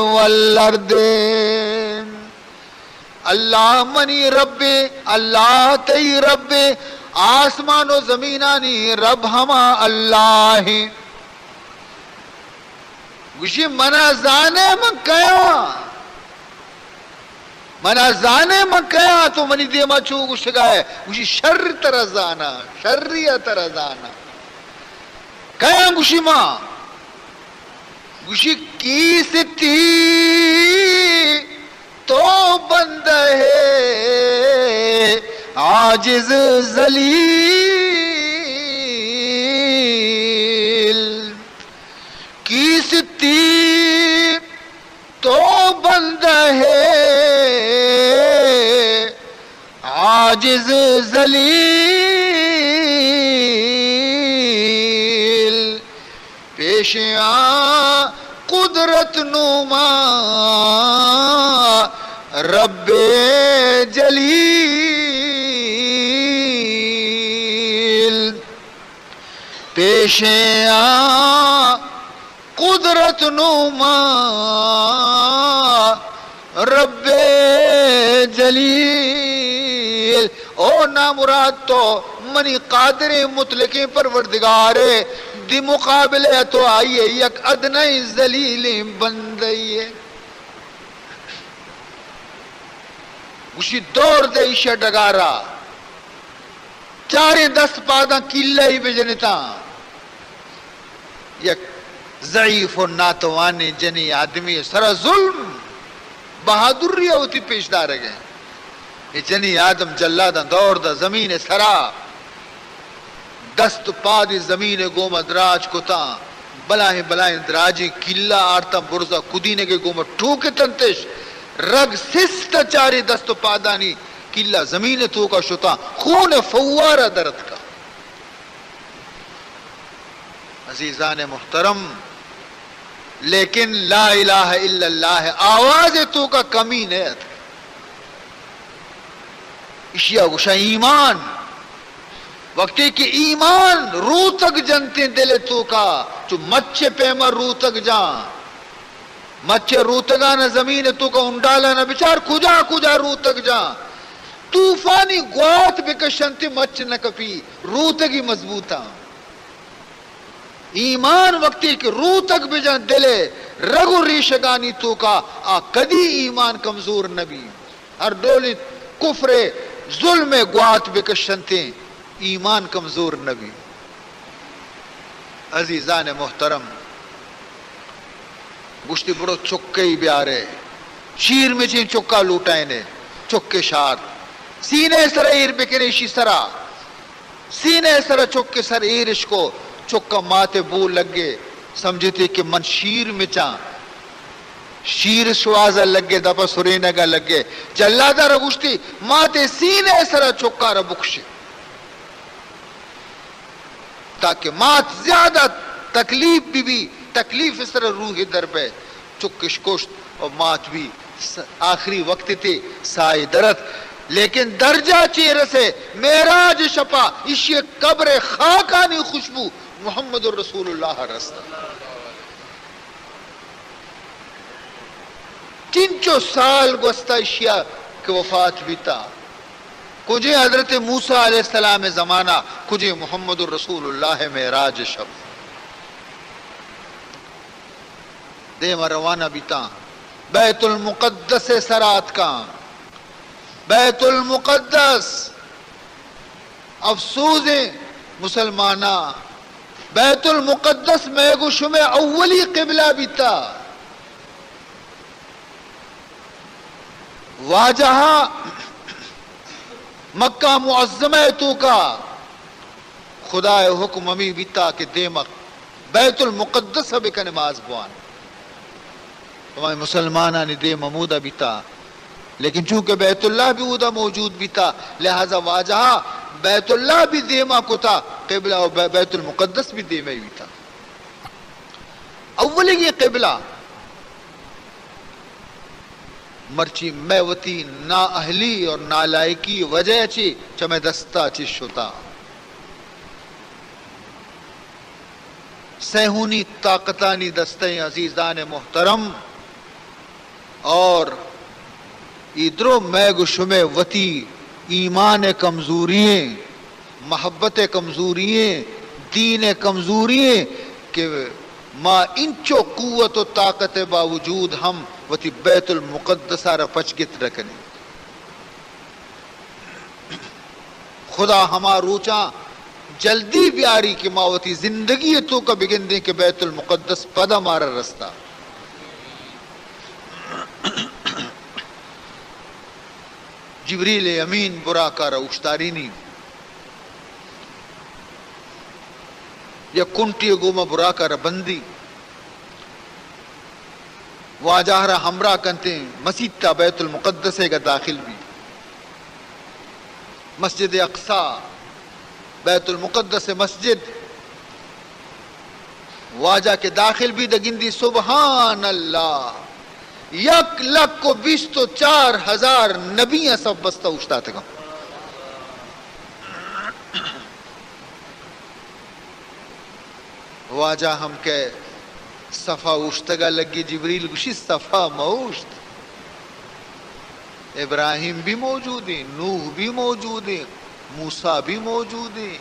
والارض اللہ منی رب اللہ تی رب آسمان و زمینانی رب ہما اللہ گوشی منا زانے من کیا تو منی دیما چو گوشگا ہے گوشی شر تر زانا شریہ تر زانا کیا گوشی ماں گوشی کی ستی تو بند ہے عاجز ذلیل کی ستی تو بند ہے عاجز ذلیل پیش آ قدرت نما رب جلیل پیش آ قدرت نما رب جلیل او نامراد تو منی قادر مطلقی پروردگارے دی مقابلے تو آئیے یک ادنی ذلیل بندئیے اسی دور دے ایشہ ڈگارا چارے 10 پاداں کلہ ہی بجنتا یک ضعیف و ناتوانے جنی آدمی سرا ظلم بہادری ہوتی پیش دار گئے یہ جنی آدم جلادہ دور دا زمین سرا دست پادی زمین گوما دراج کتا بلائیں دراجی کلہ آرتا برزا کدینے کے گوما ٹھوکے تنتش رگ سست چاری دست پادانی کلہ زمین تو کا شتا خون فوارہ درد کا عزیزان محترم لیکن لا الہ الا اللہ آواز تو کا کمی نیت اشیاء گوشا ایمان وقتی کہ ایمان روح تک جنتے دل تو کا چو مچے پیما روح تک جان مچے روح تگانا زمین تو کا انڈالانا بچار کجا روح تک جان توفانی گوات بکشنتی مچ نہ کپی روح تگی مضبوطا ایمان وقتی کہ روح تک بجان دلے رگو ریشگانی تو کا کدی ایمان کمزور نبی ہر ڈولی کفر ظلم گوات بکشنتی ایمان کمزور نبی عزیزان محترم گشتی بڑو چکے ہی بیارے شیر میں چین چکا لوٹائیں نے چکے شار سینے سر ایر بکریشی سرا سینے سر چکے سر ایرش کو چکا ماتے بو لگے سمجھتے کہ من شیر میں چاں شیر شوازہ لگے دپا سرینگا لگے جلادہ رگوشتی ماتے سینے سر چکا ربکشی تاکہ مات زیادہ تکلیف بھی تکلیف اس طرح روح در پہ چکش کشت اور مات بھی آخری وقت تھے سائے درت لیکن درجہ چیر سے معراج شپا اس یہ قبر خاکانی خوشبو محمد الرسول اللہ رستا چنچو سال گوستا اشیاء کہ وفات بیتا کجھے حضرت موسیٰ علیہ السلام زمانہ کجھے محمد الرسول اللہ معراج شب دے روانہ بیتا بیت المقدس سرات کا بیت المقدس افسوس مسلمانہ بیت المقدس میں گشم اولی قبلہ بیتا واجہا مکہ معظمہ تو کا خدا حکم امی بیتا کہ دیمک بیت المقدس بکا نماز بوان ہمارے مسلمانہ نے دے ممودہ بیتا لیکن چونکہ بیت اللہ بھی ادھا موجود بھی تھا لہذا واجہا بیت اللہ بھی دیما کو تھا قبلہ اور بیت المقدس بھی دیما ہی تھا اولی یہ قبلہ مرچی میں وتی نا اہلی اور نالائکی وجہ چی چمیں دستا چی شتا سہونی طاقتانی دستیں عزیزان محترم اور ادھرو میں گشمے وتی ایمان کمزورییں محبت کمزورییں دین کمزورییں کہ ما انچو قوت و طاقت باوجود ہم وتی بیت المقدسہ را پچکت رکھنے خدا ہما روچا جلدی بیاری کہ ما وتی زندگی تو کا بگن دیں کہ بیت المقدس پدا مارا رستہ جبریل امین برا کارا اشتارینی یا کنٹی گوما برا کارا بندی واجہرہ ہمراہ کنتے مسجد تا بیت المقدس کا داخل بھی مسجد اقصی بیت المقدس مسجد واجہ کے داخل بھی دگندی سبحان اللہ 1,24,000 نبیاں سب بستہ اشتا تھا واجہ ہم کے صفا اشتگا لگی جبریل گوشی صفا موشت ابراہیم بھی موجود ہیں نوح بھی موجود ہیں موسیٰ بھی موجود ہیں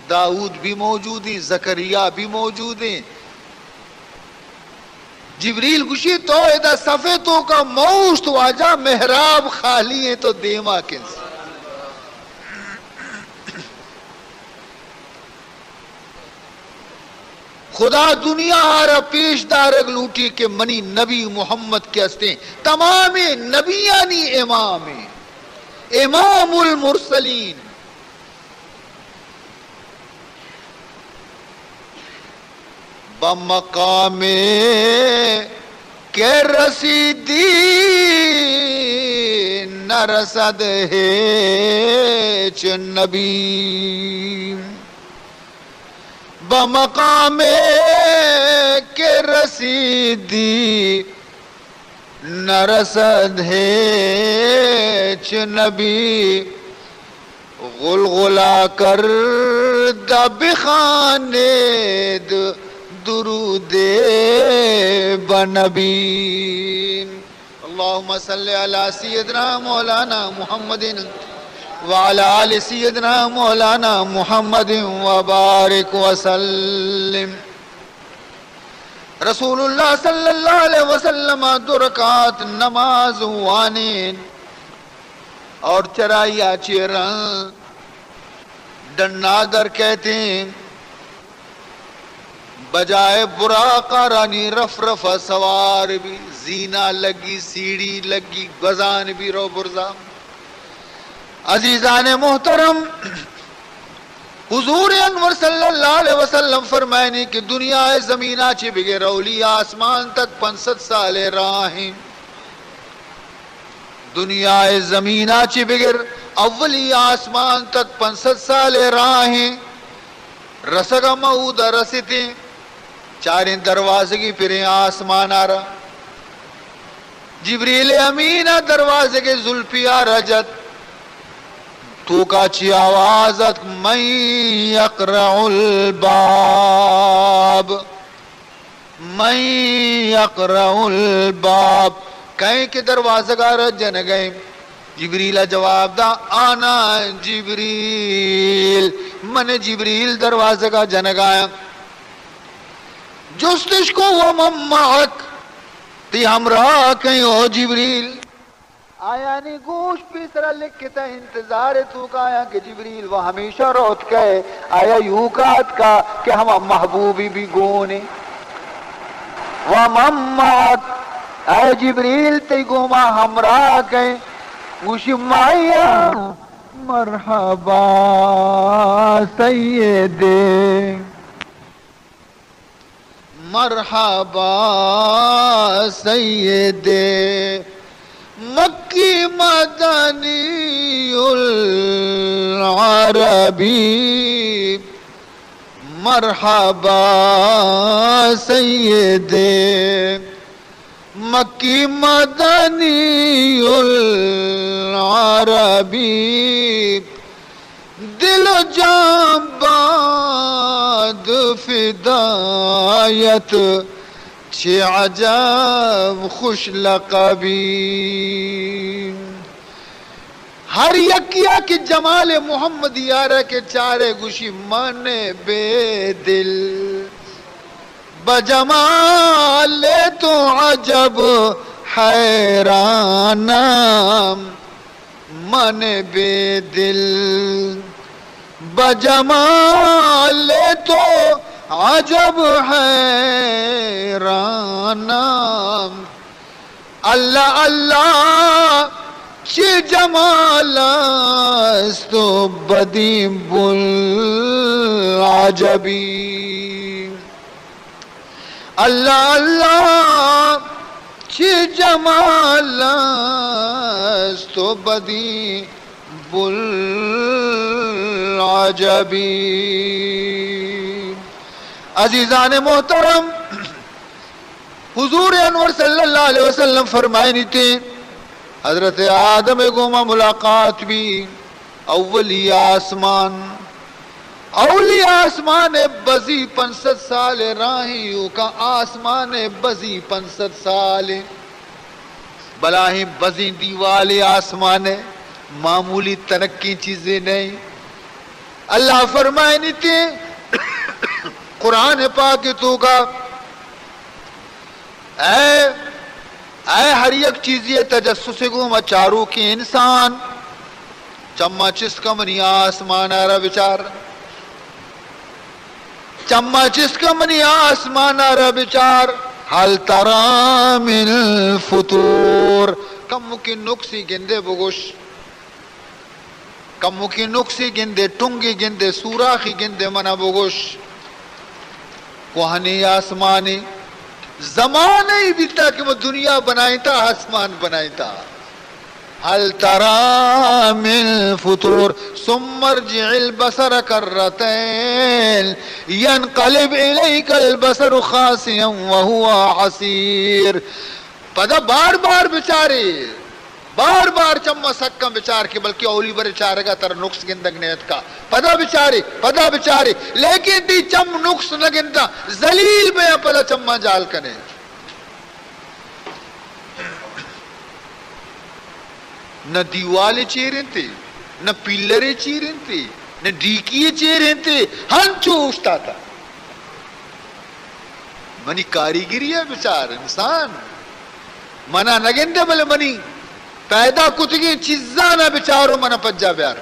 داؤد بھی موجود ہیں زکریا بھی موجود ہیں جبریل گوشی تو ایدہ صفے تو کا موشت واجہ محراب خالی ہے تو دیما کنس خدا دنیا آرہ پیش دارگ لوٹی کہ منی نبی محمد کے ہستے تمام نبیانی امام المرسلین بمقام کے رسیدی نہ رسد ہے چ نبی بمقام کے رسیدی نہ رسد ہے چ نبی غلغلہ کر بخانے درود بنبی اللہم صلی علی سیدنا مولانا محمد وعلی آل سیدنا مولانا محمد وبارک وسلم رسول اللہ صلی اللہ علیہ وسلم 2 رکعت نماز وانین اور چرائیا چیران ڈنادر کہتے ہیں بجائے براقہ رانی رف رفا سوار بھی زینہ لگی سیڑھی لگی گزان بھی رو برزا عزیزان محترم حضور انور صلی اللہ علیہ وسلم فرمائنی کہ دنیا زمینہ چی بغیر اولیاء آسمان تک 500 سال راہیں دنیا زمینہ چی بغیر اولی آسمان تک 500 سال راہیں رسگا معودہ رسیتے چاریں دروازے پھریں آسمان آ رہا، جبریل امین دروازے کے زلفی آ رجت تو کا چی آوازت من یقرع الباب، من یقرع الباب، کہیں کہ دروازہ کا رجن گئے، جبریل جواب دا آنا جبریل، من جبریل دروازہ کا جنگایا، جستش کو ومن معک، تی ہمراہ کہیں او جبریل، آیا نہیں گوش پیسرا لکھتا انتظار تو کا آیا کہ جبریل وہ ہمیشہ روت کہے، آیا یوں کہت کا کہ ہم محبوبی بھی گونے، ومن معک، اے جبریل تی گوما ہمراہ کہیں، گوشی مایا مرحبا سیدے، مرحبا سیدے، مکی مدنی العربی، مرحبا سیدے، مکی مدنی العربی، دل و جان باد فدایت، چه عجب خوش لقبی، ہر یکیا کی جمال محمد یارہ کے چارے گوشی من بے دل، بجمال تو عجب حیرانم، من بے دل بجمال تو عجب حیرانم، اللہ اللہ چه جمال است و بدیم بالعجبی، اللہ اللہ چه جمال است و بدیم بالعجبی۔ عزیزان محترم، حضور انور صلی اللہ علیہ وسلم فرمائے نہیں تھے حضرت آدم گوما ملاقات بھی اولی آسمان، اولی آسمان بزی 500 سال راہیوں کا آسمان بزی 500 سال، بلاہی بزی دیوالے آسمان معمولی ترقی چیزیں نہیں، اللہ فرمائے نہیں تھے قرآن پاک تو کا اے ہر یک چیزی تجسس گوما چارو کی انسان، چما چس کا منی آسمان آرہ بچار، چما چس کا منی آسمان آرہ بچار، حل ترا من الفطور، کم کی نقصی گندے بگوش، کم کی نقصی گندے، ٹنگی گندے، سوراخی گندے منا بگوش، کوہنی آسمانی زمانہ ہی بیتا کہ وہ دنیا بنائی تھا، آسمان بنائی تھا، حل ترا من فطور ثم ارجع البصر کرتين ينقلب اليك البصر خاسئا وهو حسير، پدا بار بار بچارے بار بار چما سکم بچار کے بلکہ اولی بر چارے گا تر نقص گندگ نیت کا پدا بچارے لیکن دی چم نقص نگندا ذلیل بیا پدا چما جال کنے، نہ دیوالے چیریں تھے، نہ پلرے چیریں تھے، نہ ڈیکیے چیریں تھے، ہنچو اٹھتا تھا، منی کاریگری ہے بچار انسان، منا نگندے بلے منی پیدا کتگی چیزانا بچارو منا پجا بیار،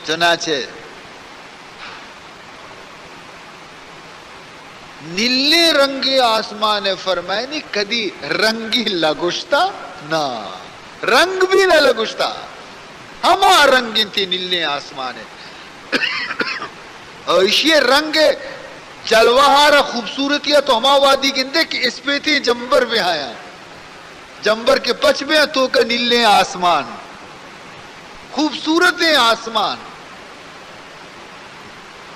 چنانچہ نیلے رنگی آسمان فرمائے نہیں کدی رنگی لگوشتا نا رنگ بھی نہ لگوشتا، ہما رنگی تھی نیلے آسمان ایشی رنگ جلوہارا خوبصورتیاں تو ہما وادی گندے کہ اس پہ تھی جمبر میں آیا، جمبر کے پچ میں تو کا نیلے آسمان، خوبصورت آسمان،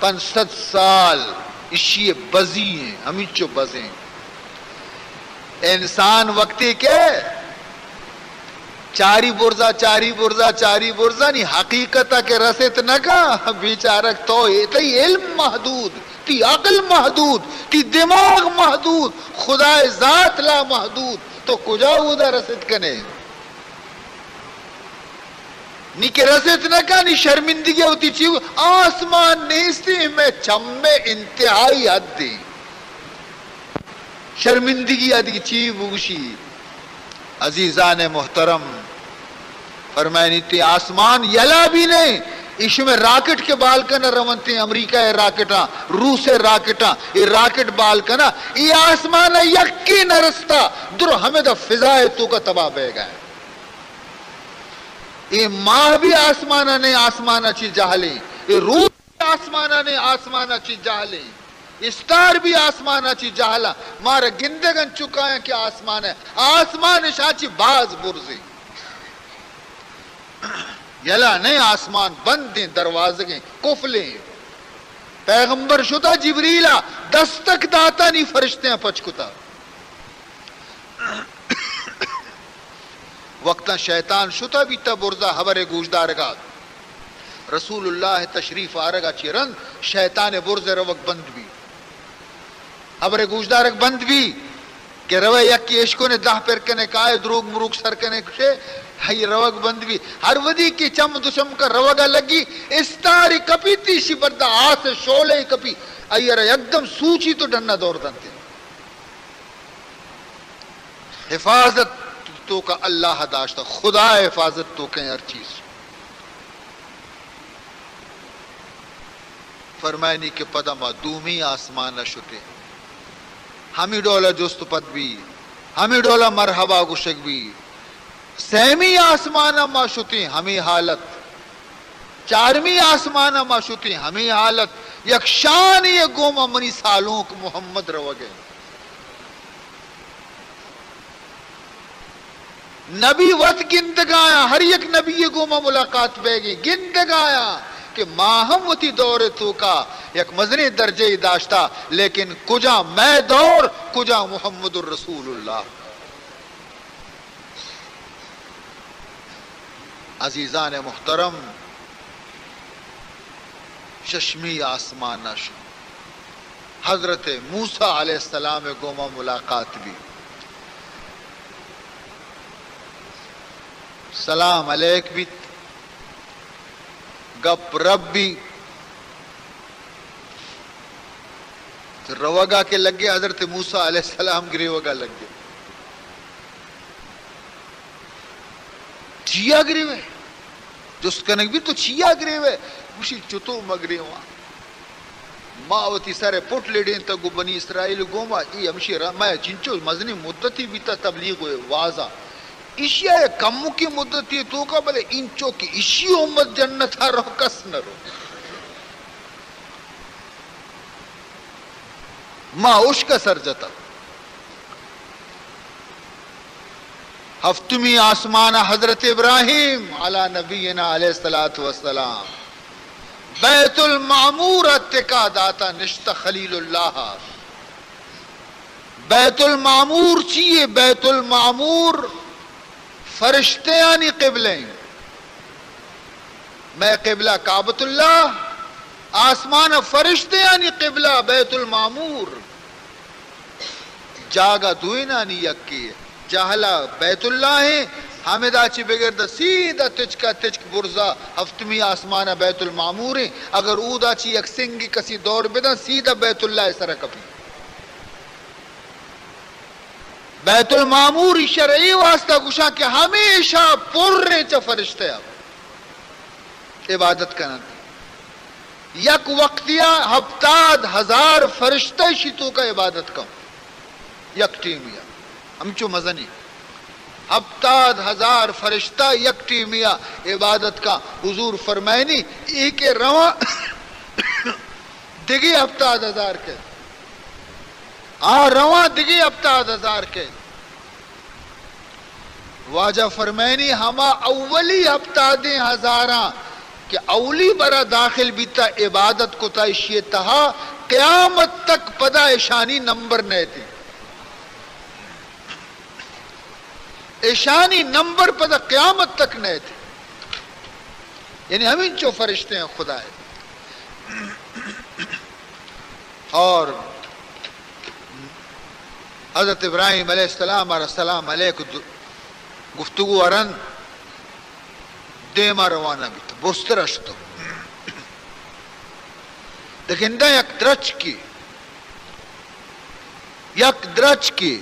500 سال اشی بزی ہیں ہمیں چو بزیں انسان وقتی کے چاری برزا نہیں حقیقت کے رسیت نگا بیچارک تو تی علم محدود تی عقل محدود تی دماغ محدود خدا ذات لا محدود تو کجا اودا رسیت کنے نی کہ رسیت نگا نی شرمندگی ہوتی چیو آسمان نیستی میں چمے انتہائی حد دی شرمندگی آدھی چیو بوشی عزیزان محترم فرمائنی تی آسمان یلا بھی نہیں اس میں راکٹ کے بال کا نہ روانتے ہیں امریکہ ہے راکٹاں روس ہے راکٹاں یہ راکٹ بال کا نہ یہ آسمان یکی نہ رستا در ہمیں دا فضائے تو کا تباہ بے گئے یہ ماہ بھی آسمانہ نے آسمانہ چی جہلیں یہ روس بھی آسمانہ نے آسمانہ چی جہلیں استار بھی آسمانہ چی جہلا مارا گندگن چکا ہے کہ آسمان ہے آسمان شاچی باز برزی یلا نہیں آسمان بند دیں دروازگیں کفلیں پیغمبر شدہ جبریلہ دستک داتا نہیں فرشتے ہیں پچکتا وقتا شیطان شدہ بھی تا برزا حبر گوشدارگا رسول اللہ تشریف آرگا چی رند شیطان برز روک بند بھی حبر گوشدارک بند بھی کہ روے یکی عشقوں نے دہ پر کنے کائے دروگ مروگ سر کنے کشے ہی روگ بند بھی ہر ودی کی چم دشم کا روگا لگی استاری کپی تیشی بردہ آس شولے کپی ایرہ یکدم سوچی تو ڈننا دور دنتے حفاظت تو کا اللہ داشتا خدا حفاظت تو کہیں ہر چیز فرمائنی کے پدما دومی آسمان شتے ہمیں ڈولا جست پد بھی ہمیں ڈولا مرحبا گشک بھی سیمی آسمانہ ما شتی ہمیں حالت چارمی آسمانہ ما شتی ہمیں حالت یکشان یہ گوما منی سالوں کو محمد رو گئے نبی وط گندگایا ہر یک نبی یہ گوما ملاقات بے گی گندگایا کہ ماہم وتی دور تو کا یک مزنی درجے داشتا لیکن کجا میں دور کجا محمد الرسول اللہ عزیزان محترم ششمی آسمان شو حضرت موسیٰ علیہ السلام گوما ملاقات بھی سلام علیک بھی گپ رب بھی روگا کے لگے حضرت موسیٰ علیہ السلام گرے وگا لگ گئے چیا گرے ہوئے جس کنک بھی تو چیا گرے ہوئے مشی چتو مگرے وہاں ماوتی سارے پوٹ لیڈیں تگو بنی اسرائیل گوما ای ہمشی میں چنچو مزنی مدتی بھی تا تبلیغ ہوئے واضح اشیاء کمو کی مدتی تو کا بلے انچو کی اشی امت جنت رو کس نہ رو ماں عشق سر جتا ہفتمی آسمان حضرت ابراہیم علی نبینا علیہ السلام بیت المعمور اتکا داتا نشت خلیل اللہ بیت المعمور چیئے بیت المعمور فرشتے یعنی قبلیں میں قبلہ کعبۃ اللہ آسمان فرشتے یعنی قبلہ بیت المعمور جاگا دوئینا نی یکی جاہلا بیت اللہ ہے حامدہ چی بگر دا سیدھا تچک برزا ہفتمی آسمان بیت المعمور ہے اگر اودا چی یک سنگی کسی دور بدا سیدھا بیت اللہ سرکپی بیت المعمور شرعی واسطہ گشا کہ ہمیشہ پورے چا فرشتے اب عبادت کرنا یک وقتیا ہفتاد ہزار فرشتے شیطوں کا عبادت کم یک ٹیمیا ہم چو مزنی ہفتاد ہزار فرشتہ یک ٹیمیا عبادت کا حضور فرمائنی ایک رواں دگی ہفتاد ہزار کے رواں دگی ہفتاد ہزار کے واجہ فرمائنی ہما اولی ہفتادیں ہزاراں کہ اولی برا داخل بیتا عبادت کو تا اشیے تہا قیامت تک پدا ایشانی نمبر نئے تھی، ایشانی نمبر پدا قیامت تک نئے تھے، یعنی ہمیں جو فرشتے ہیں خدا ہے. اور حضرت ابراہیم علیہ السلام اور السلام علیہ کو گفتگو ارن دیما روانہ بھی تو بسترش تو لیکن دا یک درچ کی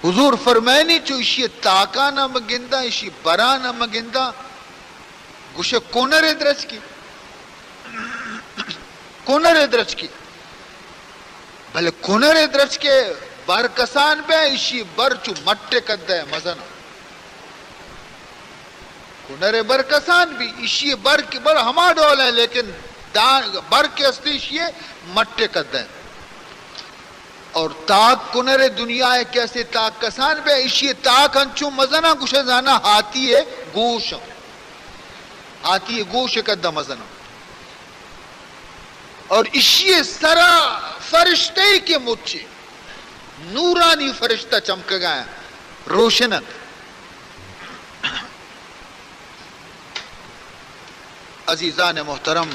حضور فرمائنی چو اشی تاکا نہ مگندہ اشی برا نہ مگندہ گوشے کونر درچ کی بھلے کونر درچ کے بر کسان بے اشی بر چو مٹے کدہ ہے مزن کونر بر کسان بھی اشی بر کی بر ہما ڈول ہے لیکن بر کے استے اشی مٹے کدہ ہے. اور تاک کنر دنیا ہے کیسے تاک کسان بے اشی تاک انچو مزنہ گوشے زانا ہاتی ہے گوش کدہ مزنہ اور اشی سرا فرشتے کے مچے نورانی فرشتہ چمک گیا روشنت. عزیزان محترم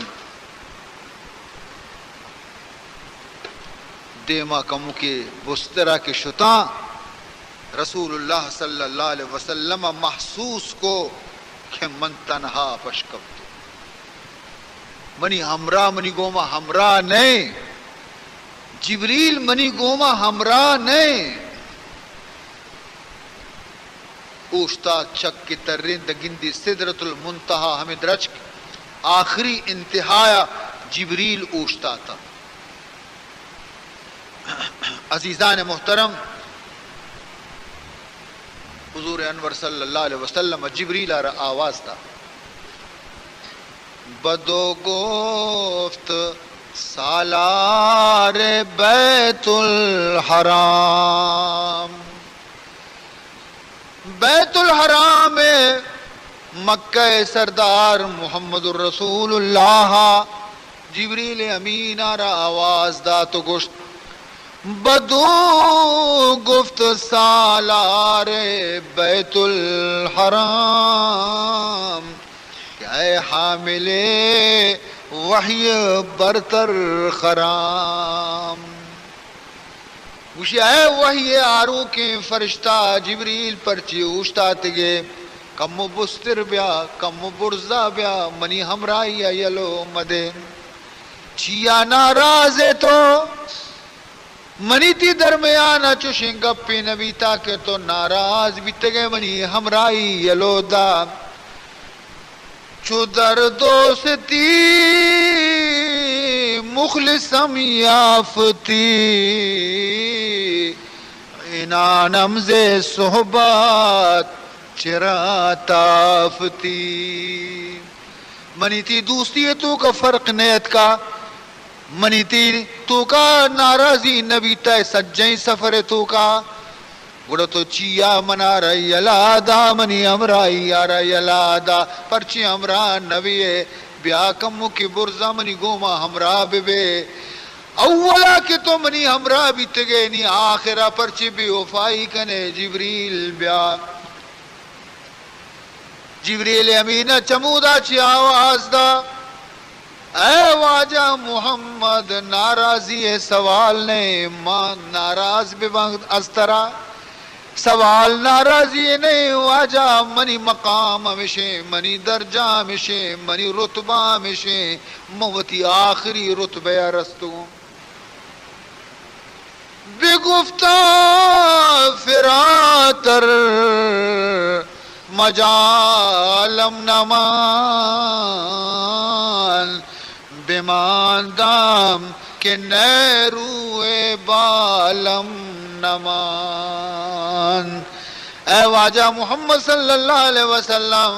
دیما کمو کے بسترہ کے شتاں رسول اللہ صلی اللہ علیہ وسلم محسوس کو کہ من تنہا پشکب منی ہمراہ منی گوما ہمراہ نہیں جبریل منی گوما ہمراہ نہیں اوشتا چک کی ترین دگندی صدرت المنتہا ہمیں درج آخری انتہایا جبریل اوشتا تھا. عزیزان محترم حضور انور صلی اللہ علیہ وسلم جبریل آواز تھا بدو گفت سالار بیت الحرام مکہ سردار محمد الرسول اللہ جبریل امین را آواز دا تو گوشت بدو گفت سالار بیت الحرام اے حامل وحی برتر خرام وشی اے وحی آرو کے فرشتہ جبریل پرچی اوشتا تگے کم بستر بیا کم برزا بیا منی ہمرائی ایلو مدے چیا ناراض تو منی تی درمیانا چوشیں گپی نبی تاکہ تو ناراض بیتگے منی ہمرائی یلو دا چو در دوستی مخلصم یافتی انانم ز صحبت چرا تافتی منی تی دوستی تو کا فرق نیت کا منی تی تو کا ناراضی نبی تے سجیں سفر تو کا گڑا تو چیا منا رہی الادا منی امرائی آرہ الادا پرچی امرا نبی بیا کمو کی برزا منی گوما ہمراہ بے اولا کہ تو منی ہمراہ بھی تگے نی آخرہ پرچی بھی وفائی کنے جبریل بیا جبریل امینہ چمودا چی آواز دا اے واجہ محمد ناراضی سوال نے ماں ناراض بے وقت استرا سوال ناراضی نہیں واجہ منی مقام ہمیشے منی درجہ ہمیشے منی رتبہ ہمیشے موتی آخری رتبہ رستوں بے گفتہ فراتر مجالم نمان بیمان دام کے نیروے بالم نمان اے واجہ محمد صلی اللہ علیہ وسلم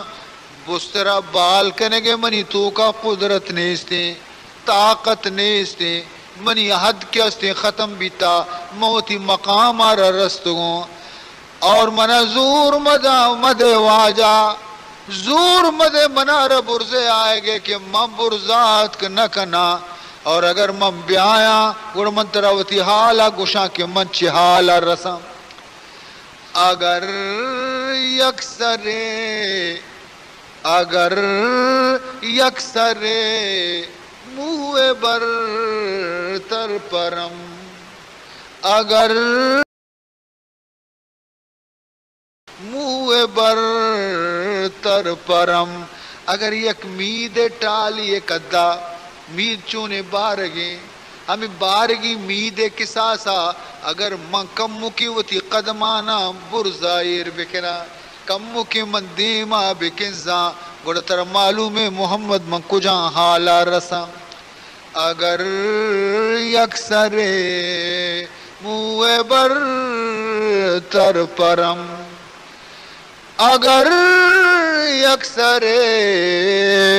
بسترہ بال کنے گے منی تو کا قدرت نیستے طاقت نیستے منی حد کے استے ختم بیتا موتی مقام آرہ رستگوں اور منظور مدے واجہ زور مدے منارہ برزے آئے گے کہ من برزات نہ کنا اور اگر من بیایا گڑ من تراوتی حالا گوشاں کے من چہالا رسم اگر یکسرے منہ بر تر پرم اگر منہ بر تر پرم اگر یک مید ٹالی ایک ادا مید چونے بارگیں ہمیں بارگی مید کساسا اگر من کمو کی وتی قدمانا برزائر بکنا کمو کی من دیما بکنزا گوڑا تر معلوم محمد من کجاں حالا رسا اگر یکسرے منہ بر تر پرم اگر یکسرے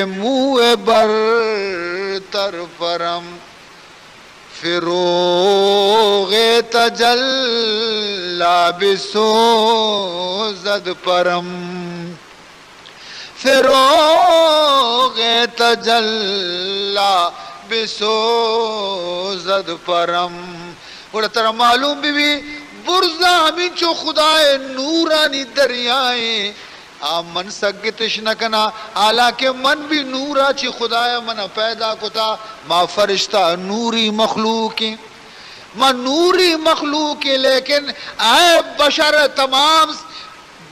منہ بر تر پرم فروغ تجلا بسوزد پرم فروغ تجلا بسوزد پرم اور ترہ معلوم بھی برزا ہمیں چو خدای نورانی دریائیں من سگتش نکنا حالانکہ من بھی نورا چی خدایا من پیدا کتا ما فرشتہ نوری مخلوقی ما نوری مخلوقی لیکن اے بشر تمام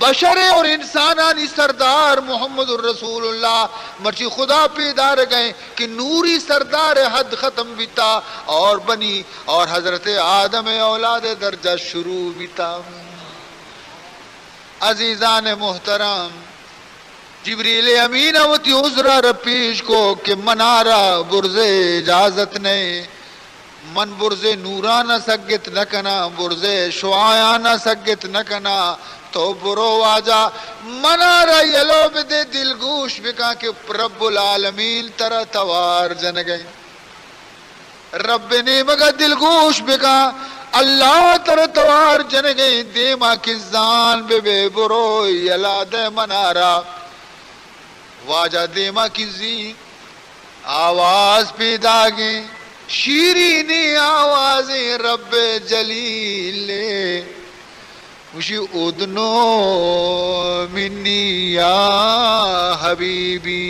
بشر اور انسانانی سردار محمد الرسول اللہ مرچی خدا پیدا گئے کہ نوری سردار حد ختم بیتا اور بنی اور حضرت آدم اولاد درجہ شروع بیتا عزیزان محترم جبریل امین اوتی عذرہ رپیش کو کہ منارہ برزے اجازت نہیں من برزے نورانہ سگت نکنا برزے شعایانہ سگت نکنا تو برو واجہ منارہ یلو بدے دل گوش بکا کہ رب العالمین ترہ توار جن گئے رب نے مگا دل گوش بکا اللہ تر توار جن گئی دیما کزان بے بے برو یلا دے منارا واجہ دیما کزی آواز پیدا گئی شیرینی آوازیں رب جلیل مجھے ادنو منی یا حبیبی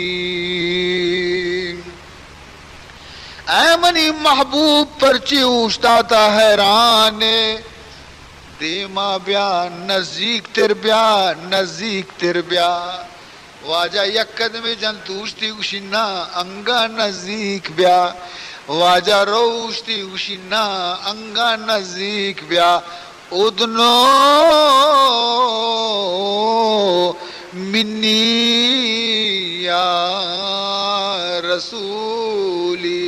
اے منی محبوب پرچی اوشتاتا حیران دیما بیا نزدیک تر بیا واجہ یک قدم جن توشتی گوشینا انگا نزدیک بیا واجہ روشتی گوشینا انگا نزدیک بیا ادنو منی یا رسولی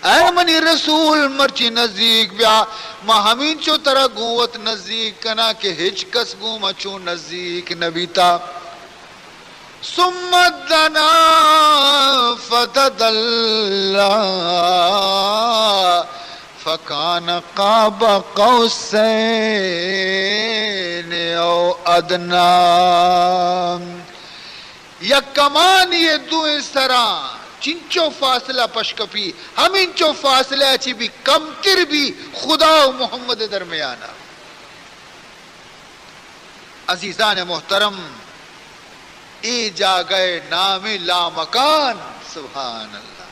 اے منی رسول مرچی نزدیک بیا ما ہمین چو ترہ گوت نزدیک کنا کہ ہچ کس گو مچو نزدیک نبیتا سمت دنا فتدلّا فکان قاب قوسین او ادنا یک کمان یہ دو اس طرح چنچو فاصلہ پشکپی ہم انچو فاصلہ اچھی بھی کم تر بھی خدا و محمد درمیانا عزیزان محترم ای جا گئے نام لا مکان سبحان اللہ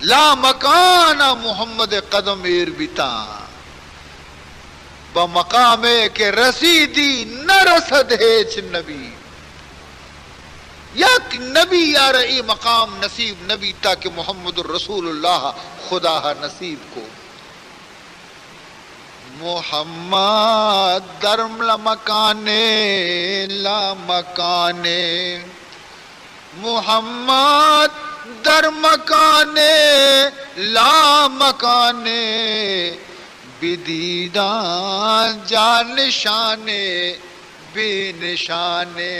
لا مکان محمد قدم ایر بیتا بمقام کے رسیدی نہ رسد ہیچ نبی یک نبی یا رئی مقام نصیب نبی تاکہ محمد الرسول اللہ خدا نصیب کو محمد درم لمکانے لا مکانے محمد در مکانے لا مکانے بدیدان جان نشانے بے نشانے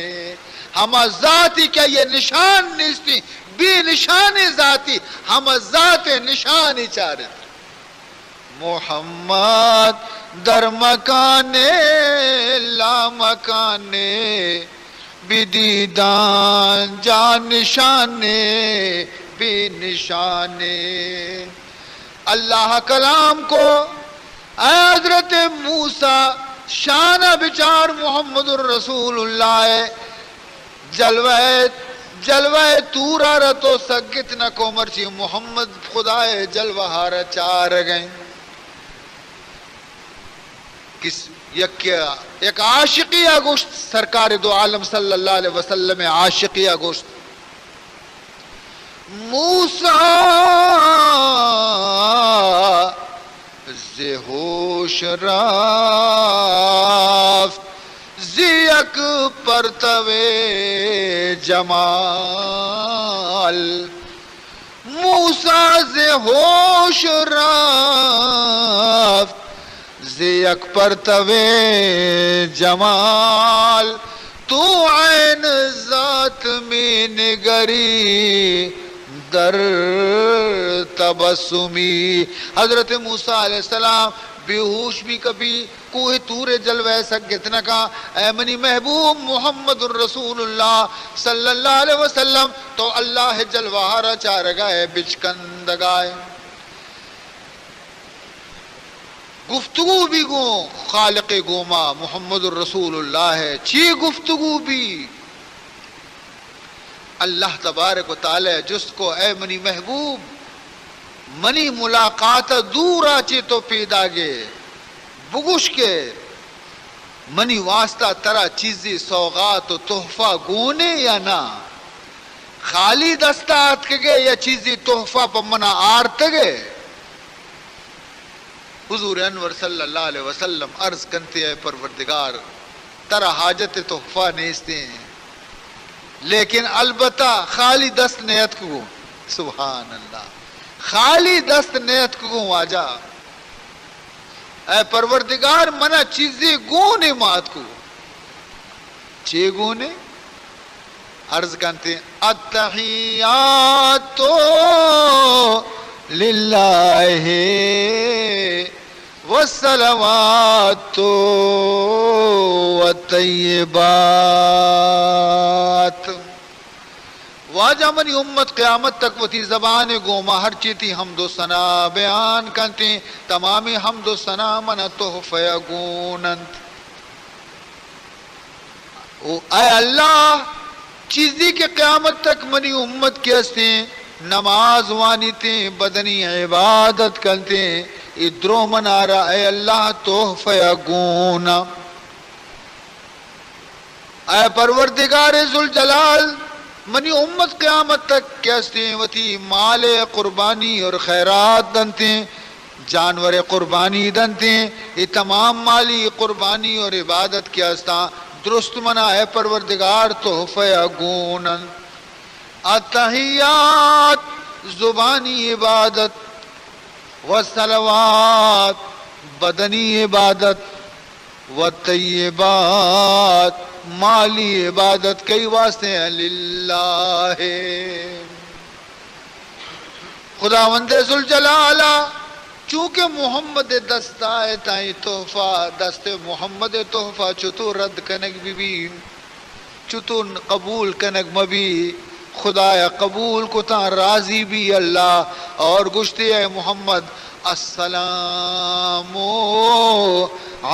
ہم ذاتی کیا یہ نشان نیستی بے نشان ذاتی ہم ذات نشان چارت محمد در مکانے لا مکانے بدیدان جان نشانے بے نشانے. اللہ کلام کو اے حضرت موسیٰ شانہ بچار محمد الرسول اللہ جلوہ تورا رتو سگت نہ کو مرچی محمد خدائے جلوہ ہارا چار گئیں. ایک عاشقی گوشت سرکار دو عالم صلی اللہ علیہ وسلم عاشقی گوشت. موسیٰ ز ہوش رفت زیک پرتو جمال. موسیٰ ز ہوش رفت زیک پرتو جمال. تو عین ذات میں نگری در تبسمی. حضرت موسیٰ علیہ السلام بے ہوش بھی کبھی کوہ تور جلوہ سگت نہ کا. اے منی محبوب محمد الرسول اللہ صلی اللہ علیہ وسلم تو اللہ جلوہ چار گائے بچکند گائے. گفتگو بھی گو خالق گوما محمد الرسول اللہ ہے. چی گفتگو بھی اللہ تبارک و تعالی جس کو اے منی محبوب منی ملاقات دورا چی تو پیدا گے بگوش کے منی واسطہ ترا چیزی سوغات و تحفہ گونے یا نا خالی دستات کے یا چیزی تحفہ پا منا آرت گے. حضور انور صلی اللہ علیہ وسلم عرض کرتے ہیں پروردگار ترا حاجت تحفہ نیستے ہیں لیکن البتہ خالی دست نیت کو. سبحان اللہ. خالی دست نیت کو آجا اے پروردگار منا چیزیں گونے مات کو. چے گونے عرض کرتے ہیں التحیات للہ والصلوات والطیبات. واجہ منی امت قیامت تک وہ تھی زبان گوما ہر چیتی حمد و ثنا بیان کرتے. تمامی حمد و ثنا منا تحفہ گونند. اے اللہ چیزی کے قیامت تک منی امت کے ہستے نماز وانیتے بدنی عبادت کرتے ادرو منارا اے اللہ تحفہ گونا. اے پروردگار ذوالجلال منی امت قیامت تک کیستے وتی مال قربانی اور خیرات دنتے جانور قربانی دنتے یہ تمام مالی قربانی اور عبادت کیستا درست منا ہے پروردگار تحفہ گونن. التحیات زبانی عبادت والصلوات بدنی عبادت والطیبات مالی عبادت کئی واسطے ہیں للہ. خداوند ذوالجلال چونکہ محمد دستائے تائیں تحفہ دست محمد تحفہ چتو رد کنگ بھی چتو قبول کنگ مبی خدایا قبول کو تا راضی بھی اللہ. اور گشتے ہے محمد السلام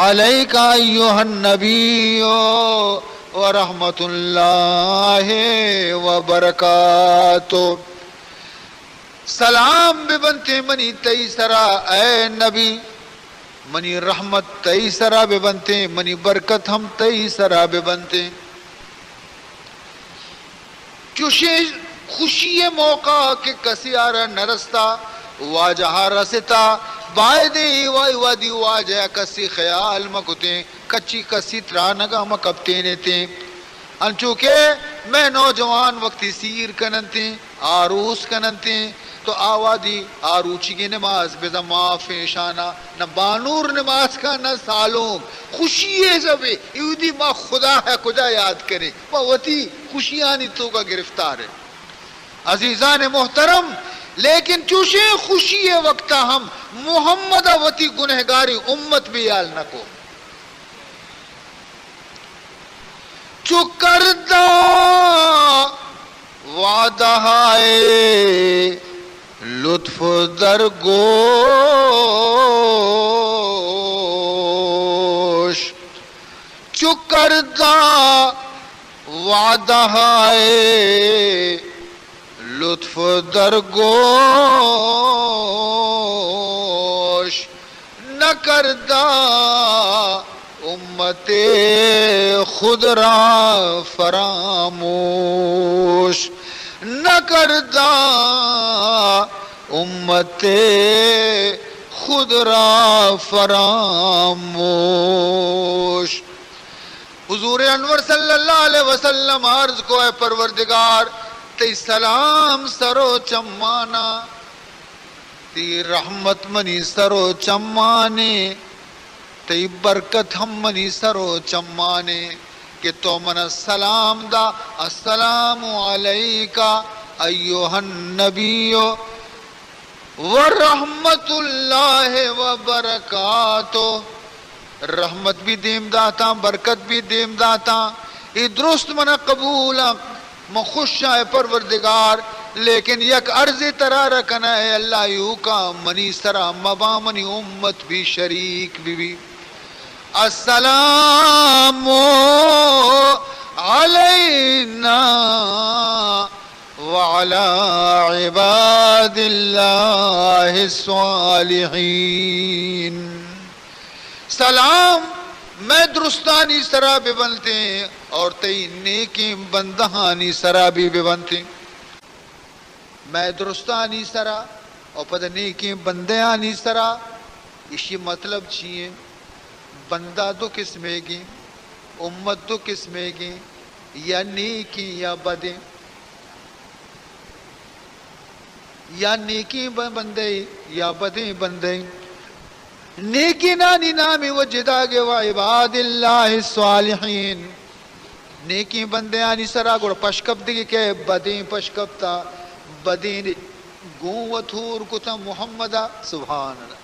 علیکہ ایہا النبی ورحمت اللہ وبرکاتہ. سلام بے بنتے منی تئی سرا اے نبی منی رحمت تئی سرا بے بنتے منی برکت ہم تئی سرا بے بنتے. چوشے خوشی موقع کے کسی آرہ نرستا واجہا رستا بائدے وائی وادی واجہ کسی خیال مکتے کچی کسی ترانگا مکبتے نیتے. انچوکہ میں نوجوان وقتی سیر کننتے آروس کننتے تو آوادی آروچی کی نماز بے معاف شانہ نہ بانور نماز کا نہ سالوں خوشی ہے سب یودی ماں خدا ہے کجا یاد کرے وہ وتی خوشیانی تو کا گرفتار ہے. عزیزان محترم لیکن چوشے خوشی وقتا ہم محمد وتی گنہگاری امت بھی یال نہ کو چکردہ وعدہ ہے لطف درگوش چکردہ وعدہ ہے لطف درگوش نہ کردہ امت خود را فراموش نہ کردہ امت خود را فراموش حضور انور صلی اللہ علیہ وسلم عرض کو اے پروردگار تی سلام سرو چمانا تی رحمت منی سرو چمانے تی برکت ہم منی سرو چمانے کہ تو من السلام دا السلام علیکہ ایوہ النبی ورحمت اللہ وبرکاتہ رحمت بھی دیم داتا برکت بھی دیم داتا ای درست من قبول من خوش ہے پروردگار لیکن یک عرض ترا رکھنا ہے اللہ یوں کا منی سرا مبا منی امت بھی شریک بھی السلام علینا وعلى عباد اللہ الصالحین سلام میں درستانی سرا بھی بنتے ہیں اور تی نیکی بندہانی سرا بھی بنتے ہیں میں درستانی سرا اور پتہ نیکی بندیانی سرا اسی مطلب چیئے بندہ دو قسمیں گی امت دو قسمیں گی یا نیکی یا بدیں یا نیکی بندے یا بدیں بندے نیکی نانی نامی وجدہ گے و عباد اللہ الصالحین نیکی بندے آنی سرا گوڑ پشکب دیگی کہ بدیں پشکب تا بدیں گون و تھور کتا محمدہ سبحان اللہ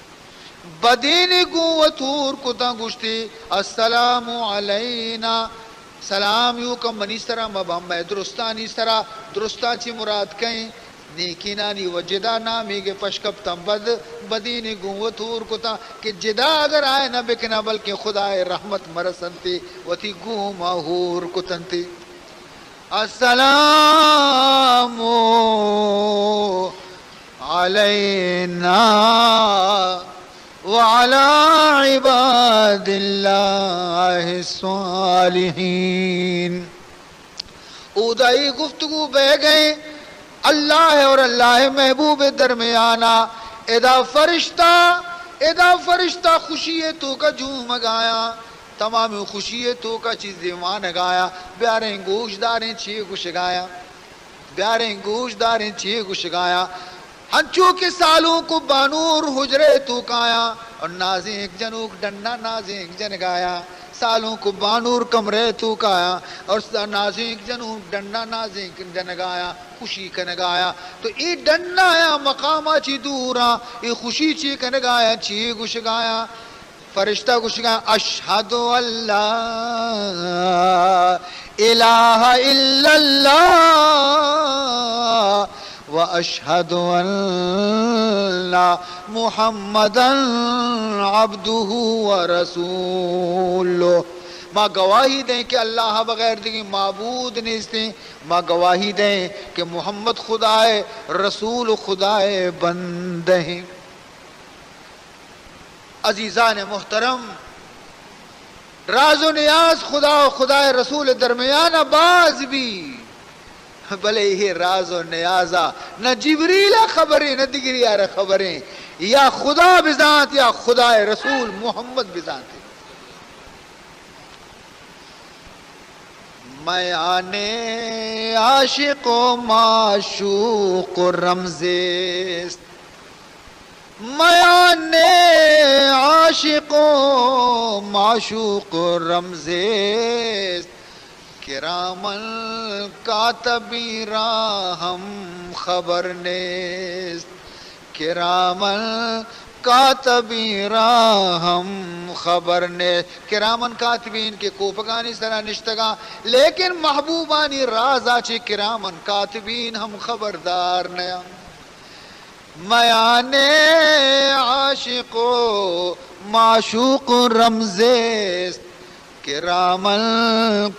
بدین گون و تھور کتا گشتی السلام علینا سلام یوں کم منی سرا مبہم میں درستانی سرا درستا چی مراد کہیں نیکی نانی و جدا نامی کے پشکب تم بدین گون و تھور کتا کہ جدا اگر آئے نہ بکنا بلکہ خدای رحمت مرسنتی و تی گون مہور کتنتی السلام علینا وعلى عباد اللہ الصالحین اودائی گفتگو بہ گئے اللہ اور اللہ محبوب درمیانا ادا فرشتہ خوشی تو کا جھوم گایا تمام خوشی تو کا چیز دیوان گایا بیاریں گوش داریں چھ گوش گایا بیاریں گوش داریں چھ گوش گایا ہنچو کے سالوں کو بانور حجرے تو کایا اور نازک جنوک ڈنڈا نازک جن گایا سالوں کو بانور کمرے تو کایا اور نازک جنوک ڈنڈا نازک جن گایا خوشی کن گایا تو ای ڈنڈا یا مقامہ چی دورا ای خوشی چی کن گایا چی گوش گایا فرشتہ گوش گایا اشہد اللہ الہ الا اللہ وَأَشْهَدُ أَنَّ مُحَمَّدًا عَبْدُهُ وَرَسُولُهُ ماں گواہی دیں کہ اللہ بغیر دیگی معبود نیستیں ماں گواہی دیں کہ محمد خدا ہے رسول خدا ہے بندے ہیں عزیزان محترم راز و نیاز خدا و خدا رسول درمیان باز بھی بلے یہ راز و نیازہ نہ جبریل خبریں نہ دیگری آرہ خبریں یا خدا بذات یا خدا رسول محمد بذات میانے عاشق و معشوق و رمزست میانے عاشق و معشوق و رمزست کرامن کاتبین را ہم خبر نیست، کرامن کاتبین را ہم خبر نیست. کرامن کاتبین کے کوپگانی سرا نشتگا، لیکن محبوبانی رازا چی کرامن کاتبین ہم خبردار نیا. میان عاشق و معشوق رمزیست، کرامن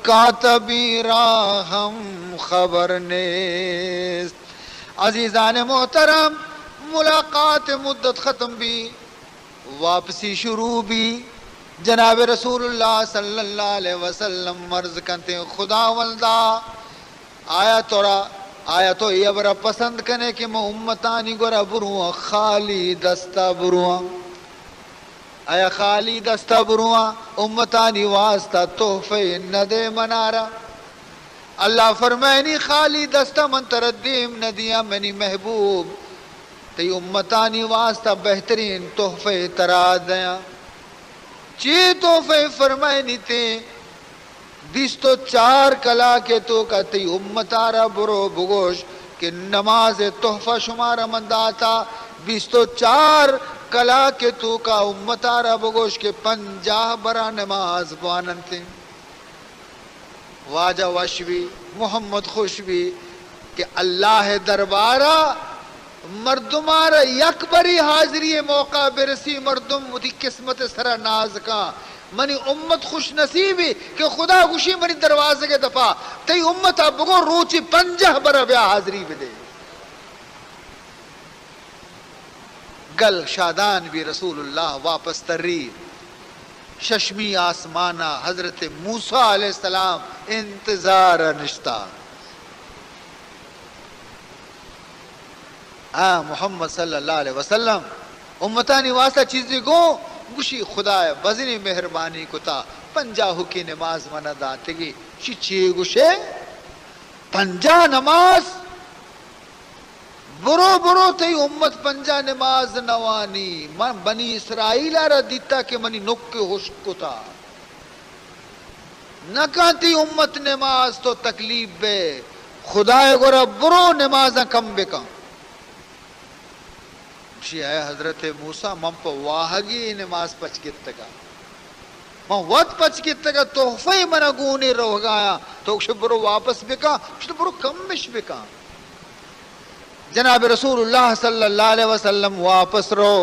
کاتبین را ہم خبر نیست. عزیزان محترم، ملاقات مدت ختم بھی، واپسی شروع بھی. جناب رسول اللہ صلی اللہ علیہ وسلم عرض کرتے ہیں خدا والدہ آیا تو یہ برا پسند کنے کہ میں امتانی گورا بروں خالی دستا بروں. آیا خالی دستا بروں امتانی واسطہ تحفے ندے منارا. اللہ فرمائنی خالی دستا من تردیم ندیا منی محبوب تی امتانی واسطہ بہترین تحفے ترا دیا. چی تحفے فرمائنی تے 24 کلا کے تو کا تی امتارا برو بگوش کہ نماز تحفہ شمارا منداتا. 24 کلا کے تو کا امتارا بگوش کے 50 برا نماز باننتے. واجہ وشوی محمد خوشوی کہ اللہ دربارہ مردمارا یک بری حاضری موقع برسی مردم مدی قسمت سرا ناز کا منی امت خوش نصیبی کہ خدا خوشی منی دروازے کے دفعہ تی امت بگو روچی 50 برا بیا حاضری بدے. گل شادان بھی رسول اللہ واپس تری ششمی آسمانہ حضرت موسیٰ علیہ السلام انتظار نشتا. محمد صلی اللہ علیہ وسلم امتانی واسطہ چیزیں گوشی خدا بزنی مہربانی کتا 50 کی نماز منہ داتگی چی گوشے 50 نماز برو تی امت 50 نماز نوانی. من بنی اسرائیل را دیتا کہ منی نک ہوش کتا نکانتی امت نماز تو تکلیف بے خدا گورا برو نمازاں کم بکا. ہے حضرت موسیٰ من پا واہگی نماز پچکتگا من وقت پچکتگا تحفہ منا گونی رو گایا تو کچھ برو واپس بکا کچھ برو کمش بکا. جناب رسول اللہ صلی اللہ علیہ وسلم واپس رو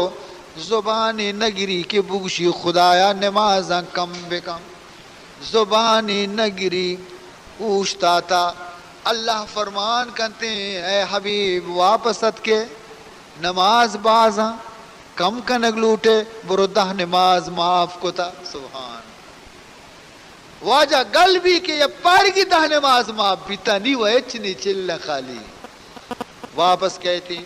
زبانی نگری کے بگشی خدایا نمازاں کم بکا. زبانی نگری اوشتا تا. اللہ فرمان کرتے ہیں اے حبیب واپس ات کے نماز بازاں کم کا نگلوٹے برو 10 نماز معاف کو تا. سبحان واجہ گل بھی کہ یہ پاری کی 10 نماز معاف بیتا نہیں وہ اچنی چل خالی واپس کہتی.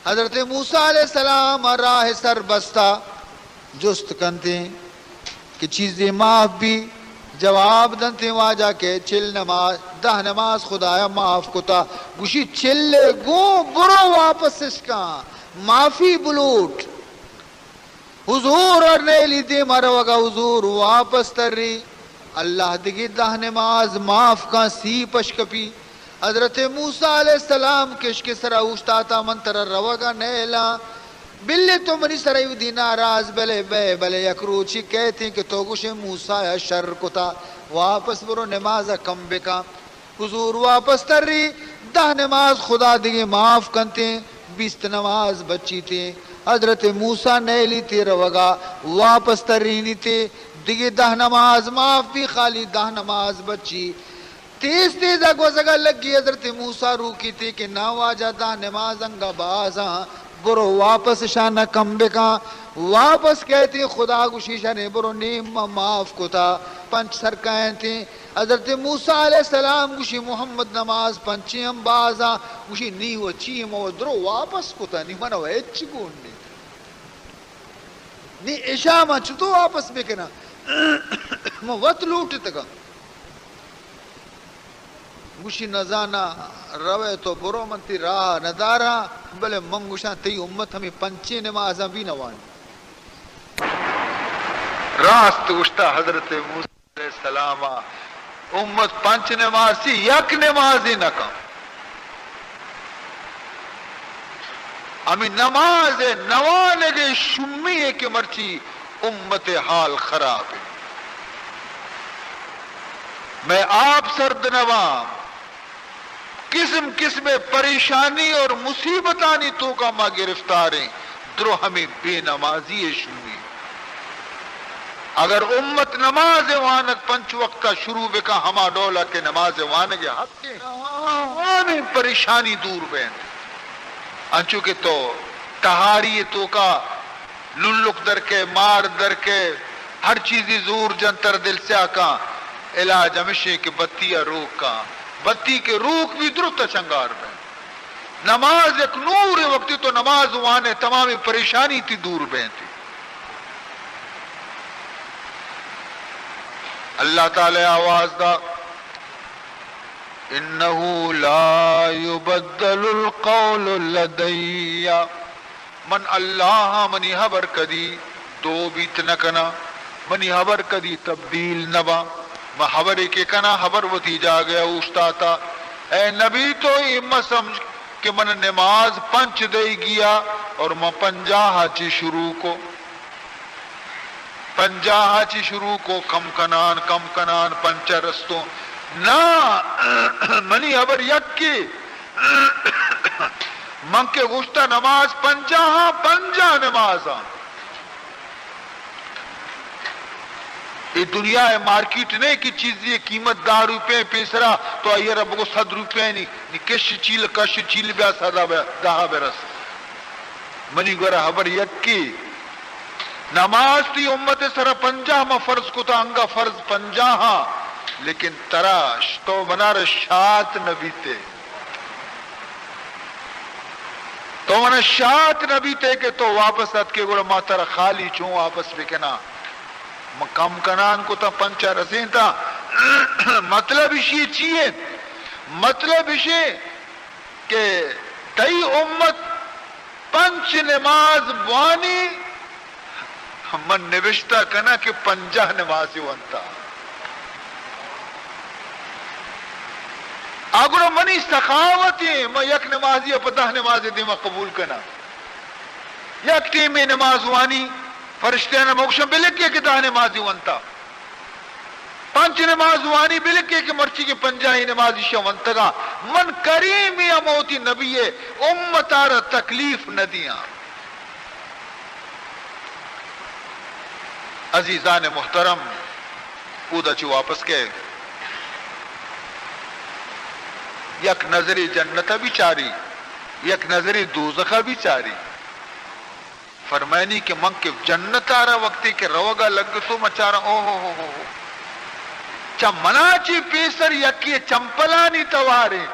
حضرت موسیٰ علیہ السلام راہ سر بستا جست کنتے کہ چیزیں معاف بھی جواب دنتے واجہ کے چل نماز 10 نماز خدایا معاف کتا. گوشی چل گو برو واپس اسکا معافی بلوٹ. حضور اور نیلی دے مروگا حضور واپس تری اللہ دگی 10 نماز معاف کا سی پشکپی. حضرت موسیٰ علیہ السلام کشک سرا اوشتاتا منتر روگا نیلا بلے تو منی سرائیو دی ناراض بلے بے بلے یکروچی کہتے ہیں کہ تو گوشے موسیٰ شر کتا واپس برو نماز کم بکا. حضور واپس تر رہی 10 نماز خدا دیگے معاف کنتے 20 نماز بچی تھے. حضرت موسیٰ نیلی تے روگا واپس تر رہی نہیں تھے دیگے 10 نماز معاف بھی خالی 10 نماز بچی. تیز اگوزگا لگی حضرت موسیٰ روکی تھی کہ نہ واجہ 10 نماز انگا بازاں برو واپس شانہ کم بکا. واپس کہتے خدا گوشی شانے برو نیم معاف کتا 5 سرکائیں تھیں. حضرت موسیٰ علیہ السلام گوشی محمد نماز 5 بازاں گوشی نیو چیم و درو واپس کتا نہیں منو ایچ گون نہیں عشاء ما چھتو واپس بکنا میں وقت لوٹتا گا. گوشی نزانا روے تو برو منتی راہ ندارا بلے منگوشان تی امت ہمیں 5 نمازاں بھی نوانی. راست گوشتا حضرت موسیٰ علیہ السلام امت پنچ نماز سی یک نماز ہی نہ کم امی نماز نوانگے شمی ہے کہ مرچی امت حال خراب ہے. میں آپ سرد نوام قسم قسم پریشانی اور مصیبتانی تو کا ماں گرفتاریں درو ہمیں بے نمازی شمی. اگر امت نماز وانک پنچ وقت کا شروع بکا ہما ڈولا کے نماز وانگے حق کے ہمیں پریشانی دور بین انچو کہ تو تہاری تو کا للک در کے مار در کے ہر چیزی زور جنتر دل سے آکا علاج ہمیشہ کہ بتی روک کا بتی کے روک بھی درست چنگار میں نماز ایک نور وقتی تو نماز وانے تمام پریشانی تھی دور بین تھی. اللہ تعالی آواز دا انہو لا یبدل القول لدی من اللہ منی حبر کدی دو بیت نکنا منی حبر کدی تبدیل نبا میں حبر کے کنا حبر وتی جا گیا اوشتاتا اے نبی تو اما سمجھ کہ من نماز پنچ دے گیا اور میں پنجاہ چی شروع کو پنجاہ چی شروع کو کم کنان پنچہ رستوں نا منی حبر یک کی من کے گشتہ نماز پنجاہ نماز یہ دنیا ہے مارکیٹ نہیں کی چیز یہ قیمت 10 روپے پیسرا تو آئیے رب کو 100 روپے نہیں کش چیل بیا سادا بیا دہا برس منی گورا حبر یک کی نماز تی امت سر 50 میں فرض کو تا انگا فرض 50 لیکن تراش تو بنار شات نبی تے تو من شات نبی تے کہ تو واپس ات کے گوڑا ما ترا خالی چون واپس بکنا کم کنان کو تا پنچہ رسین تا مطلب اسی چیئے مطلب اسی کہ تئی امت پنچ نماز وانی من نوشتہ کنا کہ 50 نمازی وانتا اگر منی سخاوتی میں یک نمازی 50 نمازی دی میں قبول کنا یک ٹیمی نماز وانی فرشتے نے موکشم بلکے کہ 10 نمازی وانتا پنچ نماز وانی بلکے کہ مرچی کی 50 نمازی شا وانتگا من کریمی موتی نبی امتار تکلیف ندیاں. عزیزان محترم اودا چی واپس کے یک نظری جنتا بھی چاری یک نظری دوزخہ بھی چاری فرمائنی کہ من کے جنت آرہ وقتی کہ روگا لگ تو مچارا او ہو چا منا چی پیسر یکی چمپلانی توارے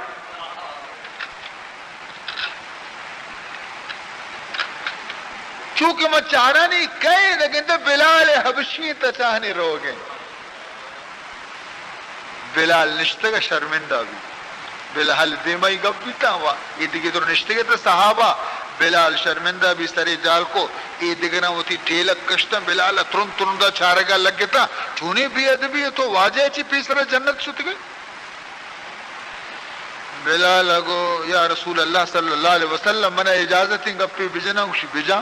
چونکہ میں چارہ نہیں کہے لیکن تو بلال حبشی تا چاہنے رو گئے بلال نشتگا شرمندہ بھی بلال دیمائی گپ بھی تا ہوا یہ دیکھے تو نشتگے تو صحابہ بلال شرمندہ بھی سرے جال کو یہ دیکھنا ہوتی ٹیلک کشتا بلال ترندہ چھارگا لگ گتا چونے بھی ادبی ہے تو واجہ چی پیسرہ جنت چھت گئے بلال اگو یا رسول اللہ صلی اللہ علیہ وسلم منہ اجازتیں گپی بجنا اسی بجا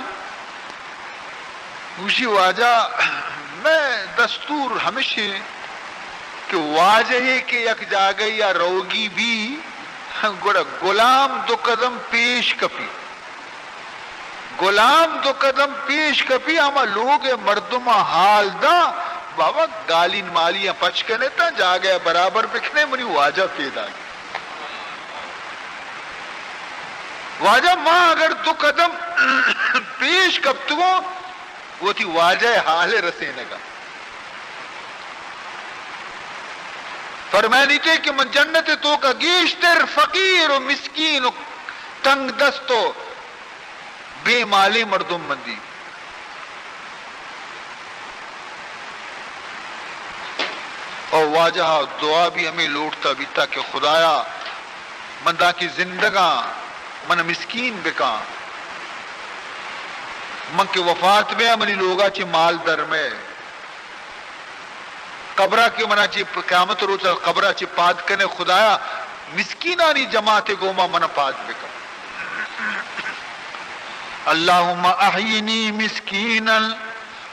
اسی واجہ میں دستور ہمیشہ کہ واجہ ہے کہ یک جاگئی یا روگی بھی گوڑا غلام 2 قدم پیش کپی غلام 2 قدم پیش کپی اما لوگ مردمہ حال دا بابا گالین مالیاں پچ کنے تا جا گیا برابر بکھنے منی واجہ پیدا گیا واجہ ماں اگر 2 قدم پیش کپ تو وہ تھی واجہ حال رسینے کا فرمانی تھے کہ من جنت تو کا گیشتر فقیر و مسکین و تنگ دستو بے مالی مردم مندی اور واجہ دعا بھی ہمیں لوٹتا بھی تا کہ خدایا مندہ کی زندگاں من مسکین بکا من کے وفات میں منی لوگا چی مال در میں قبرہ کی منا چی قیامت روز قبرہ چی پاد کنے خدایا مسکینانی جماعت گوما من پاد بکم. اللہم احینی مسکینا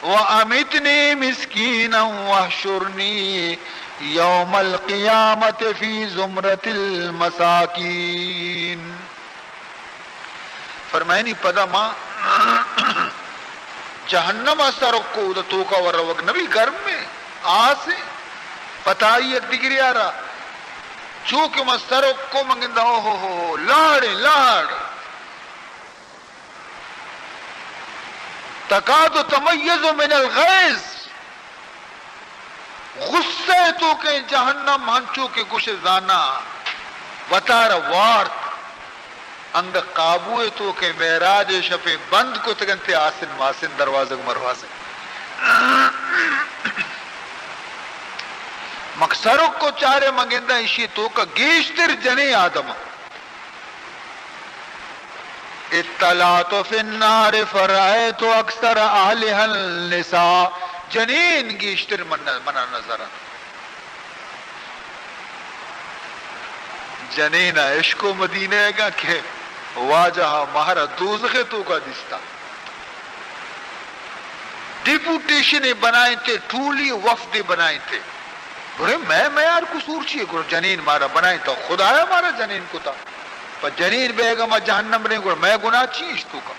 وامتنی مسکینا واحشرنی یوم القیامت فی زمرت المساکین. فرمائنی پدا ماں جہنم سرک کو تو کا ورق نبی گرم میں آسے پتائی ایک دگری آ رہا چونکہ میں سرک کو منگندہ ہو لاڑے لاڑ تکاد تمیز من الغیظ غصے تو کہ جہنم ہنچو کے گوش زانا وطار وارت انگ قابو تو کہ معراج شفے بند کو تگنتے آسن ماسن دروازہ مروازے مقصروں کو چارے منگندہ اشی تو کا گیشتر جنے آدم اطلاعت فی النار فرائیت اکثر آلہ النساء جنین گیشتر منا نظر جنین عشق و مدینہ گا کہ واجہ مہارا دوزخ تو کا دستا ڈیپوٹیشن بنائیں تھے ٹولی وفد بنائیں تھے گرے میں یار قصور چیئے گرے جنین مارا بنائیں تھا خدایا مارا جنین کو تھا پر جنین بیگا ما جہنم نہیں گرے میں گناہ چیئے اس تو کا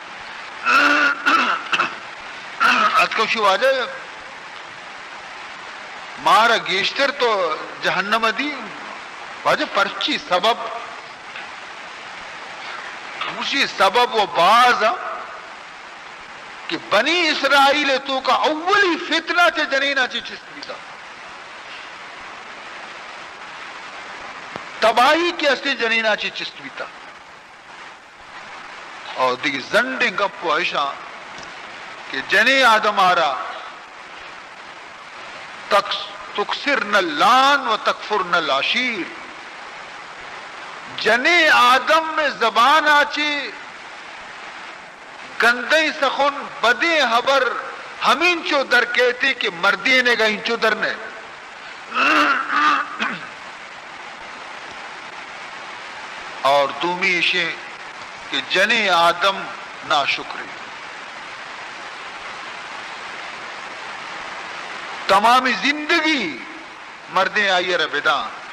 اتکوشی واجہ مارا گیشتر تو جہنم دی واجہ پرچی سبب اسی سبب و باز کہ بنی اسرائیل تو کا اولی فتنہ چے جنینہ چے چستی تھا تباہی کے اصلی جنینہ چی چستی تھا اور دیکھ زنڈنگ اپو عائشہ کہ جنی آدم آرہ تکسرن اللان و تکفرن العشیر جنی آدم میں زبان آچی گندی سخن بدی حبر ہمین چو در کہتی کہ مردی نے گا انچو در نے اور دومی اشیں کہ جنی آدم ناشکری تمامی زندگی مردیں آئی ربدان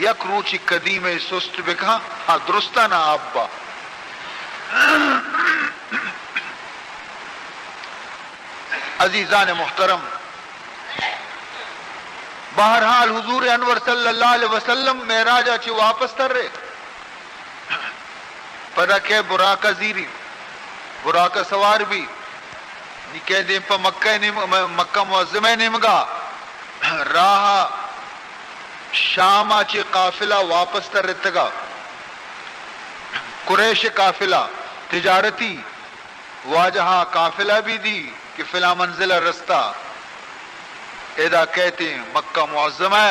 یک روچی قدیم سست بکھا ہاں درستہ نا آبا عزیزان محترم بہرحال حضور انور صلی اللہ علیہ وسلم معراجہ چی واپس تر رہے پدا کہ براکہ زیری براکہ سوار بھی نکہ دیں پا مکہ معظمہ نمگا راہ شامہ چی قافلہ واپس تر رتگا قریش قافلہ تجارتی واجہاں قافلہ بھی دی کہ فلا منزلہ رستہ ایدہ کہتے ہیں مکہ معظمہ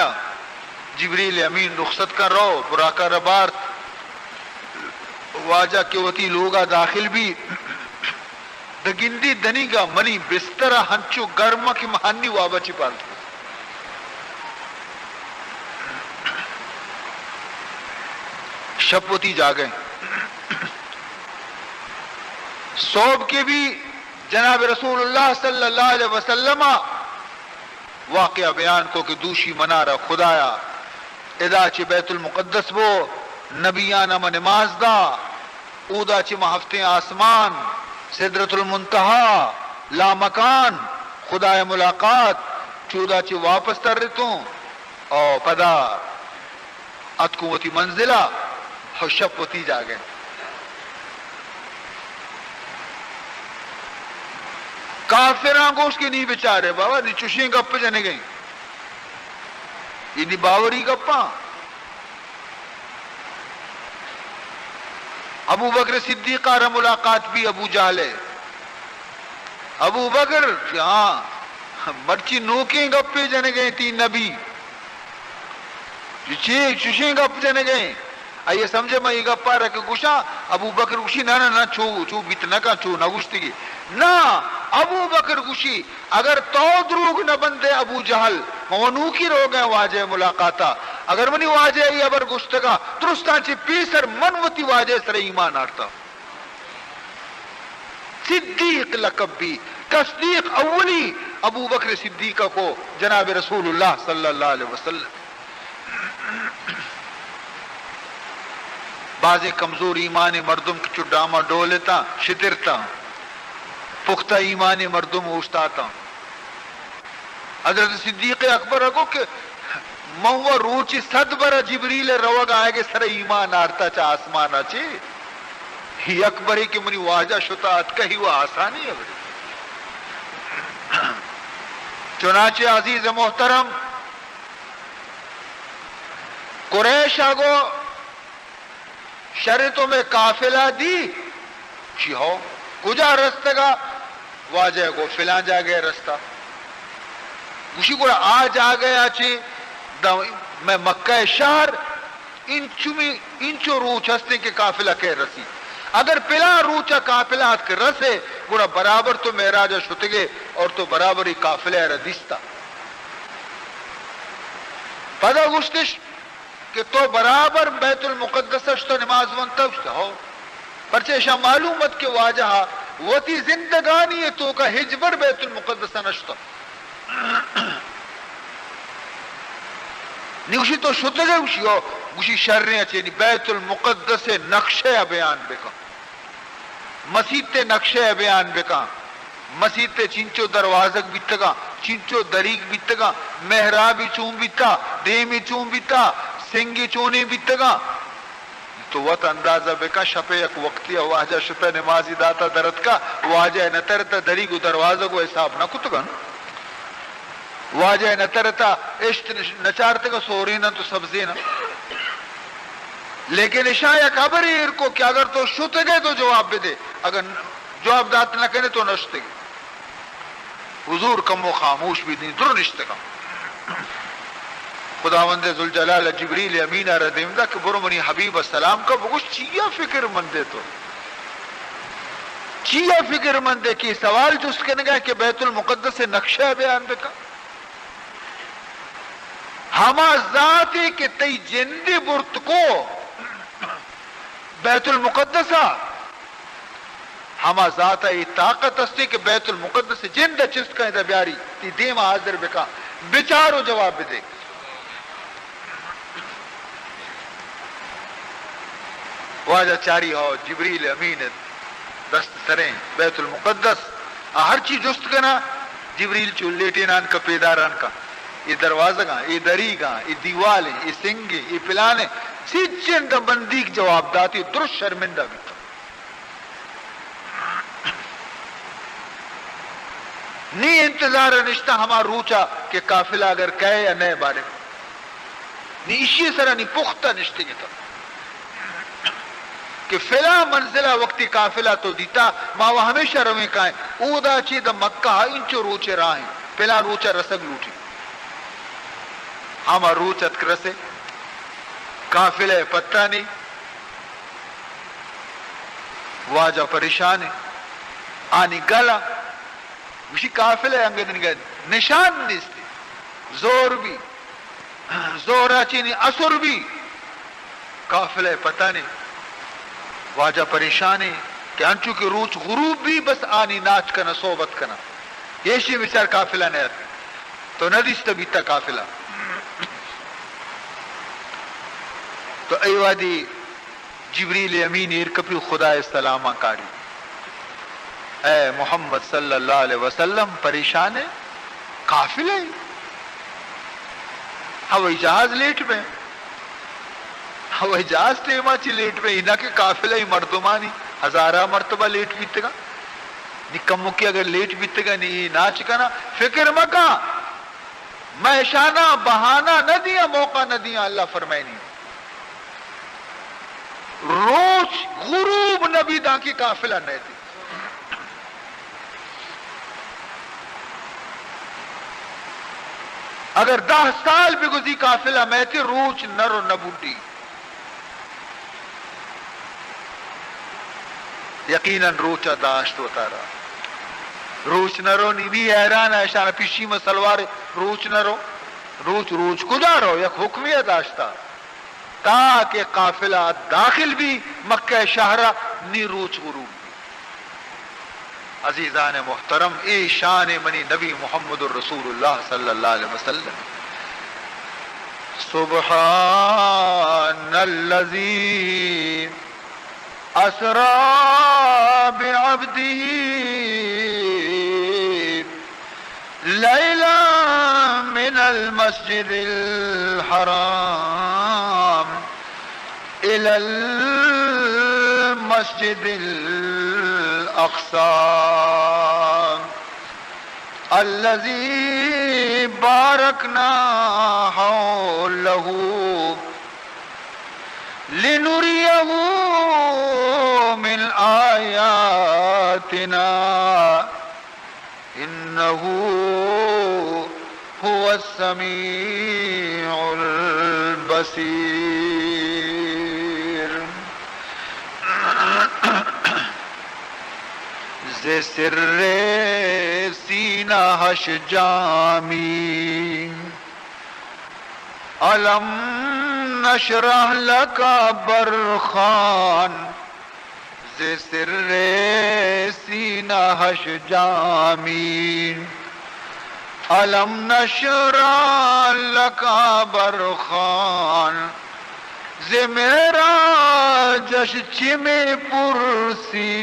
جبریل امین رخصت کر رہو براکہ ربارت واجہ کے وطی لوگا داخل بھی دگندی دنی گا منی بسترہ ہنچو گرمہ کی مہانی وابا چی پالتا شپوتی جا گئے صوب کے بھی جناب رسول اللہ صلی اللہ علیہ وسلم واقعہ بیان کو کہ دوشی منارہ خدایا ادا چی بیت المقدس بو نبیانہ میں نماز دا اودا چی محفتیں آسمان سدرت المنتہا لا مکان خدای ملاقات چودا چی واپس تر رتوں او پدا اتکوتی منزلہ شپ ہوتی جا گئے کافران کو اس کی نہیں بچارے بابا نی چوشیں گپ جانے گئیں یہ نی باوری گپاں ابو بکر صدیق آرہ ملاقات بھی ابو جہل ہے ابو بکر ہاں مرچی نوکیں گپے جانے گئے تین نبی چوشیں گپ جانے گئے آئیے سمجھے میں یہ گپا رکھ گوشا ابو بکر گوشی نا نا نا چو بیتنا کا چو نا گوشتی نا ابو بکر گوشی اگر تو دروگ نہ بندے ابو جہل مونو کی رو گئے واجہ ملاقاتا اگر منی واجہ ای ابر گشتگا درستان چی پیسر منوتی واجہ سر ایمان آرتا صدیق لقب بھی تصدیق اولی ابو بکر صدیقہ کو جناب رسول اللہ صلی اللہ علیہ وسلم. بعض کمزور ایمان مردم کی چڈاما ڈولتا شترتا پختہ ایمان مردم اوشتاتا. حضرت صدیق اکبر کو کہ موہ روچی صد برا جبریل روگ آئے گے سر ایمان آرتا چا آسمان آچے ہی اکبری کی منی واجہ شتات کہی وہ آسانی ہے. چنانچہ عزیز محترم قریش آگو شرطوں میں قافلہ دی چی ہو کجا رستہ گا واجہ کو فلان جا گئے رستہ گوشی کو آج آ گیا چی میں مکہ شہر انچو روچ ہستے کے قافلہ کے رسی اگر پلا روچا قافلات کے رسے گوڑا برابر تو معراج شتگے اور تو برابر ہی قافلہ ردیستا پدا گشتش کہ تو برابر بیت المقدس تو نماز ونتوشتا ہو پرچہ معلومت کے واجہ وتی زندگانی تو کا ہجبر بیت المقدس نشتا نیوشی تو شتگے گوشی ہو گوشی شرنے چینی بیت المقدس نقشہ بیان بکا مسجد تے نقشہ بیان بکا مسجد تے چینچو دروازک بیتگا چینچو دریگ بیتگا محرابی چون بیتا دیمی چون بیتا سنگی چونی بیتگا تو وقت اندازہ بکا شپے یک وقتی واجہ شپے نمازی داتا درد کا واجہ نترتا دریگو دروازہ کو حساب نہ کتگا واجہ نترتا اشت نچارتے کا سورینا تو سبزینا لیکن اشایا خبر ایر کو کہ اگر تو شت گئے تو جواب بھی دے اگر جواب دات نہ کرے تو نشتے گئے حضور کم و خاموش بھی نہیں در نشتے گا خداوند ذوالجلال جبریل امین ردیم دا کہ برو منی حبیب السلام کا بگوش چیا فکر مندے تو چیا فکر مندے کی سوال جو اس کے نگاہ کہ بیت المقدس سے نقشہ بیان بکا ہما ذاتی کہ تی جندی برت کو بیت المقدسہ ہما ذاتا یہ طاقت استے کہ بیت المقدس جند چست کا ہے بیاری تی دیم حاضر بکا بچارو جواب دے واجہ چاری ہو جبریل امین دست سریں بیت المقدس ہر چیز جست کنا جبریل چو لیٹینان کا پیداران کا یہ دروازہ گا یہ دری گا یہ دیوالیں یہ سنگیں یہ پلانے سیچن دا بندیک جواب داتی درست شرمندہ بھی تھا نہیں انتظار نشتہ ہما روچا کہ قافلہ اگر کہے یا نئے بارے میں نہیں اسی سرہ نہیں پختہ نشتے گی تھا کہ فلا منزلہ وقتی قافلہ تو دیتا ماں وہ ہمیشہ رویں کہیں او دا چی دا مکہ انچو روچے راہیں فلا روچا رسگ لوٹی ہما روچت کرسے قافلہ پتہ نہیں واجہ پریشان آنی گلا اسی قافلہ انگدن گئے نشان نیستی زور بھی زورا چینی اثر بھی قافلہ پتہ نہیں واجہ پریشان ہے کہ انچو کی روچ غروب بھی بس آنی ناچ کنا صحبت کنا یہی بچار قافلہ نہیں آتی تو ندیستا بیتا قافلہ تو ایوادی جبریل امین ارکپی خدا سلامہ کاری اے محمد صلی اللہ علیہ وسلم پریشان ہے قافلہ ہے ہوائی جہاز لیٹ میں ہوائی جہاز ٹیما چی لیٹ میں انہا کے قافلہ ہی مردمانی ہزارہ مرتبہ لیٹ بیتے گا نکمو کی اگر لیٹ بیتے گا نہیں ناچ کنا فکر مکا میں شانہ بہانہ نہ دیا موقع نہ دیا اللہ فرمائے نہیں روز غروب نبی دا کی قافلہ نہیں تھی اگر 10 سال بھی گزی قافلہ میں تھی روچ نرو نبوٹی یقیناً روچا داشت ہوتا رہا روچ نرو نہیں بھی حیران ہے شانہ پیشی میں سلوار روچ نرو روچ روچ کجا رو یک حکمیت داشتا تاکہ قافلہ داخل بھی مکہ شہرہ نی روچ غروب. عزیزان محترم، اے شان منی نبی محمد الرسول اللہ صلی اللہ علیہ وسلم. سبحان الذی اسری بعبدہ لیلا من المسجد الحرام الى المسجد الاقصى الذي باركنا حوله لنريه من آياتنا إنه هو السميع البصير. ز سر سینہ ہش جامی علم نشرح لک برخان. ز سر سینہ ہش جامی علم نشرح لک برخان. ز میرا جشن میں پرسی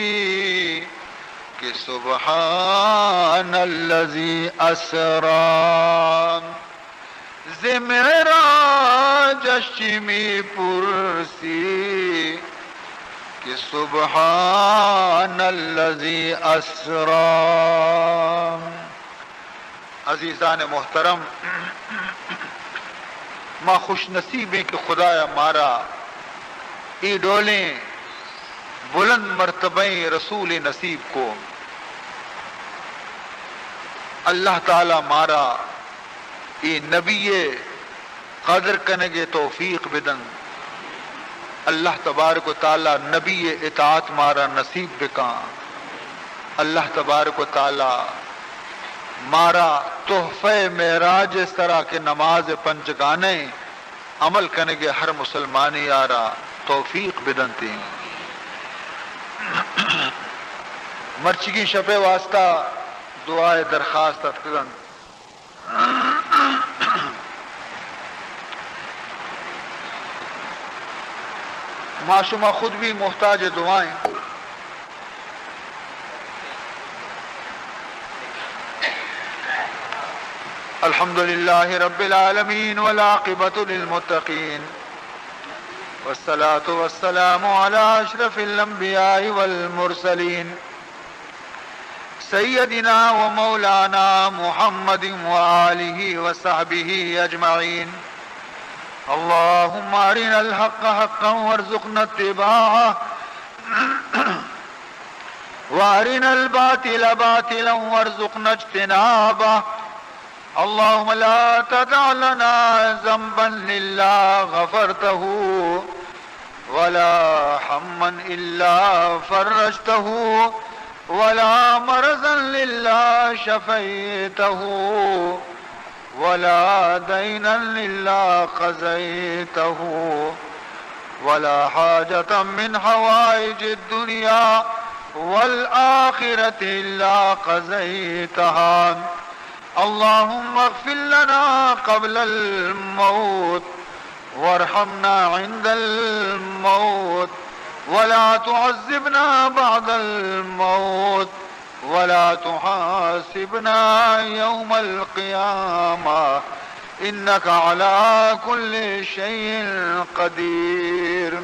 کہ سبحان الذی اسری. ز میرا جشن میں پرسی کہ سبحان الذی اسری. عزیزان محترم، ماں خوش نصیب ہیں کہ خدایا مارا ای ڈولیں بلند مرتبہ رسول نصیب کو اللہ تعالی مارا ای نبی قدر کنگے توفیق بدن. اللہ تبارک و تعالی نبی اطاعت مارا نصیب بکاں. اللہ تبارک و تعالی مارا تحفہ معراج اس طرح کے نماز پنجگانے عمل کنگے ہر مسلمانی یارا توفیق بدن تھی. مرچگی شب واسطہ دعائے درخواست اتکلن. معصومہ خود بھی محتاج دعائیں. الحمد للہ رب العالمین والعاقبۃ للمتقین والصلاة والسلام على اشرف الانبیاء والمرسلین سیدنا ومولانا محمد وآلہ وصحبہ اجمعین. اللہم ارنا الحق حقا وارزقنا اتباعہ وارنا الباطل باطلا وارزقنا اجتنابہ. اللهم لا تدع لنا ذنبا إلا غفرته ولا هما إلا فرجته ولا مرضا إلا شفيته ولا دينا إلا قضيته ولا حاجة من حوائج الدنيا والآخرة إلا قضيتها. اللهم اغفر لنا قبل الموت وارحمنا عند الموت ولا تعذبنا بعد الموت ولا تحاسبنا يوم القيامة إنك على كل شيء قدير.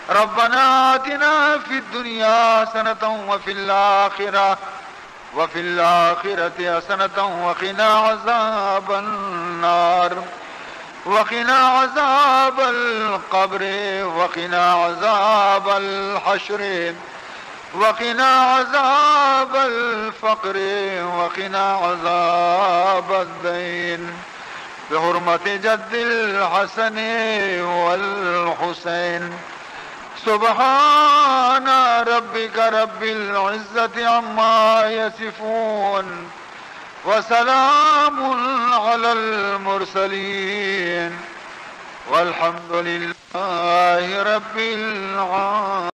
ربنا آتنا في الدنيا حسنة وفي الآخرة حسنة وقنا عذاب النار وقنا عذاب القبر وقنا عذاب الحشر وقنا عذاب الفقر وقنا عذاب الدين بحرمة جد الحسن والحسين. سبحان ربك رب العزة عما يصفون وسلام على المرسلين والحمد لله رب العالمين.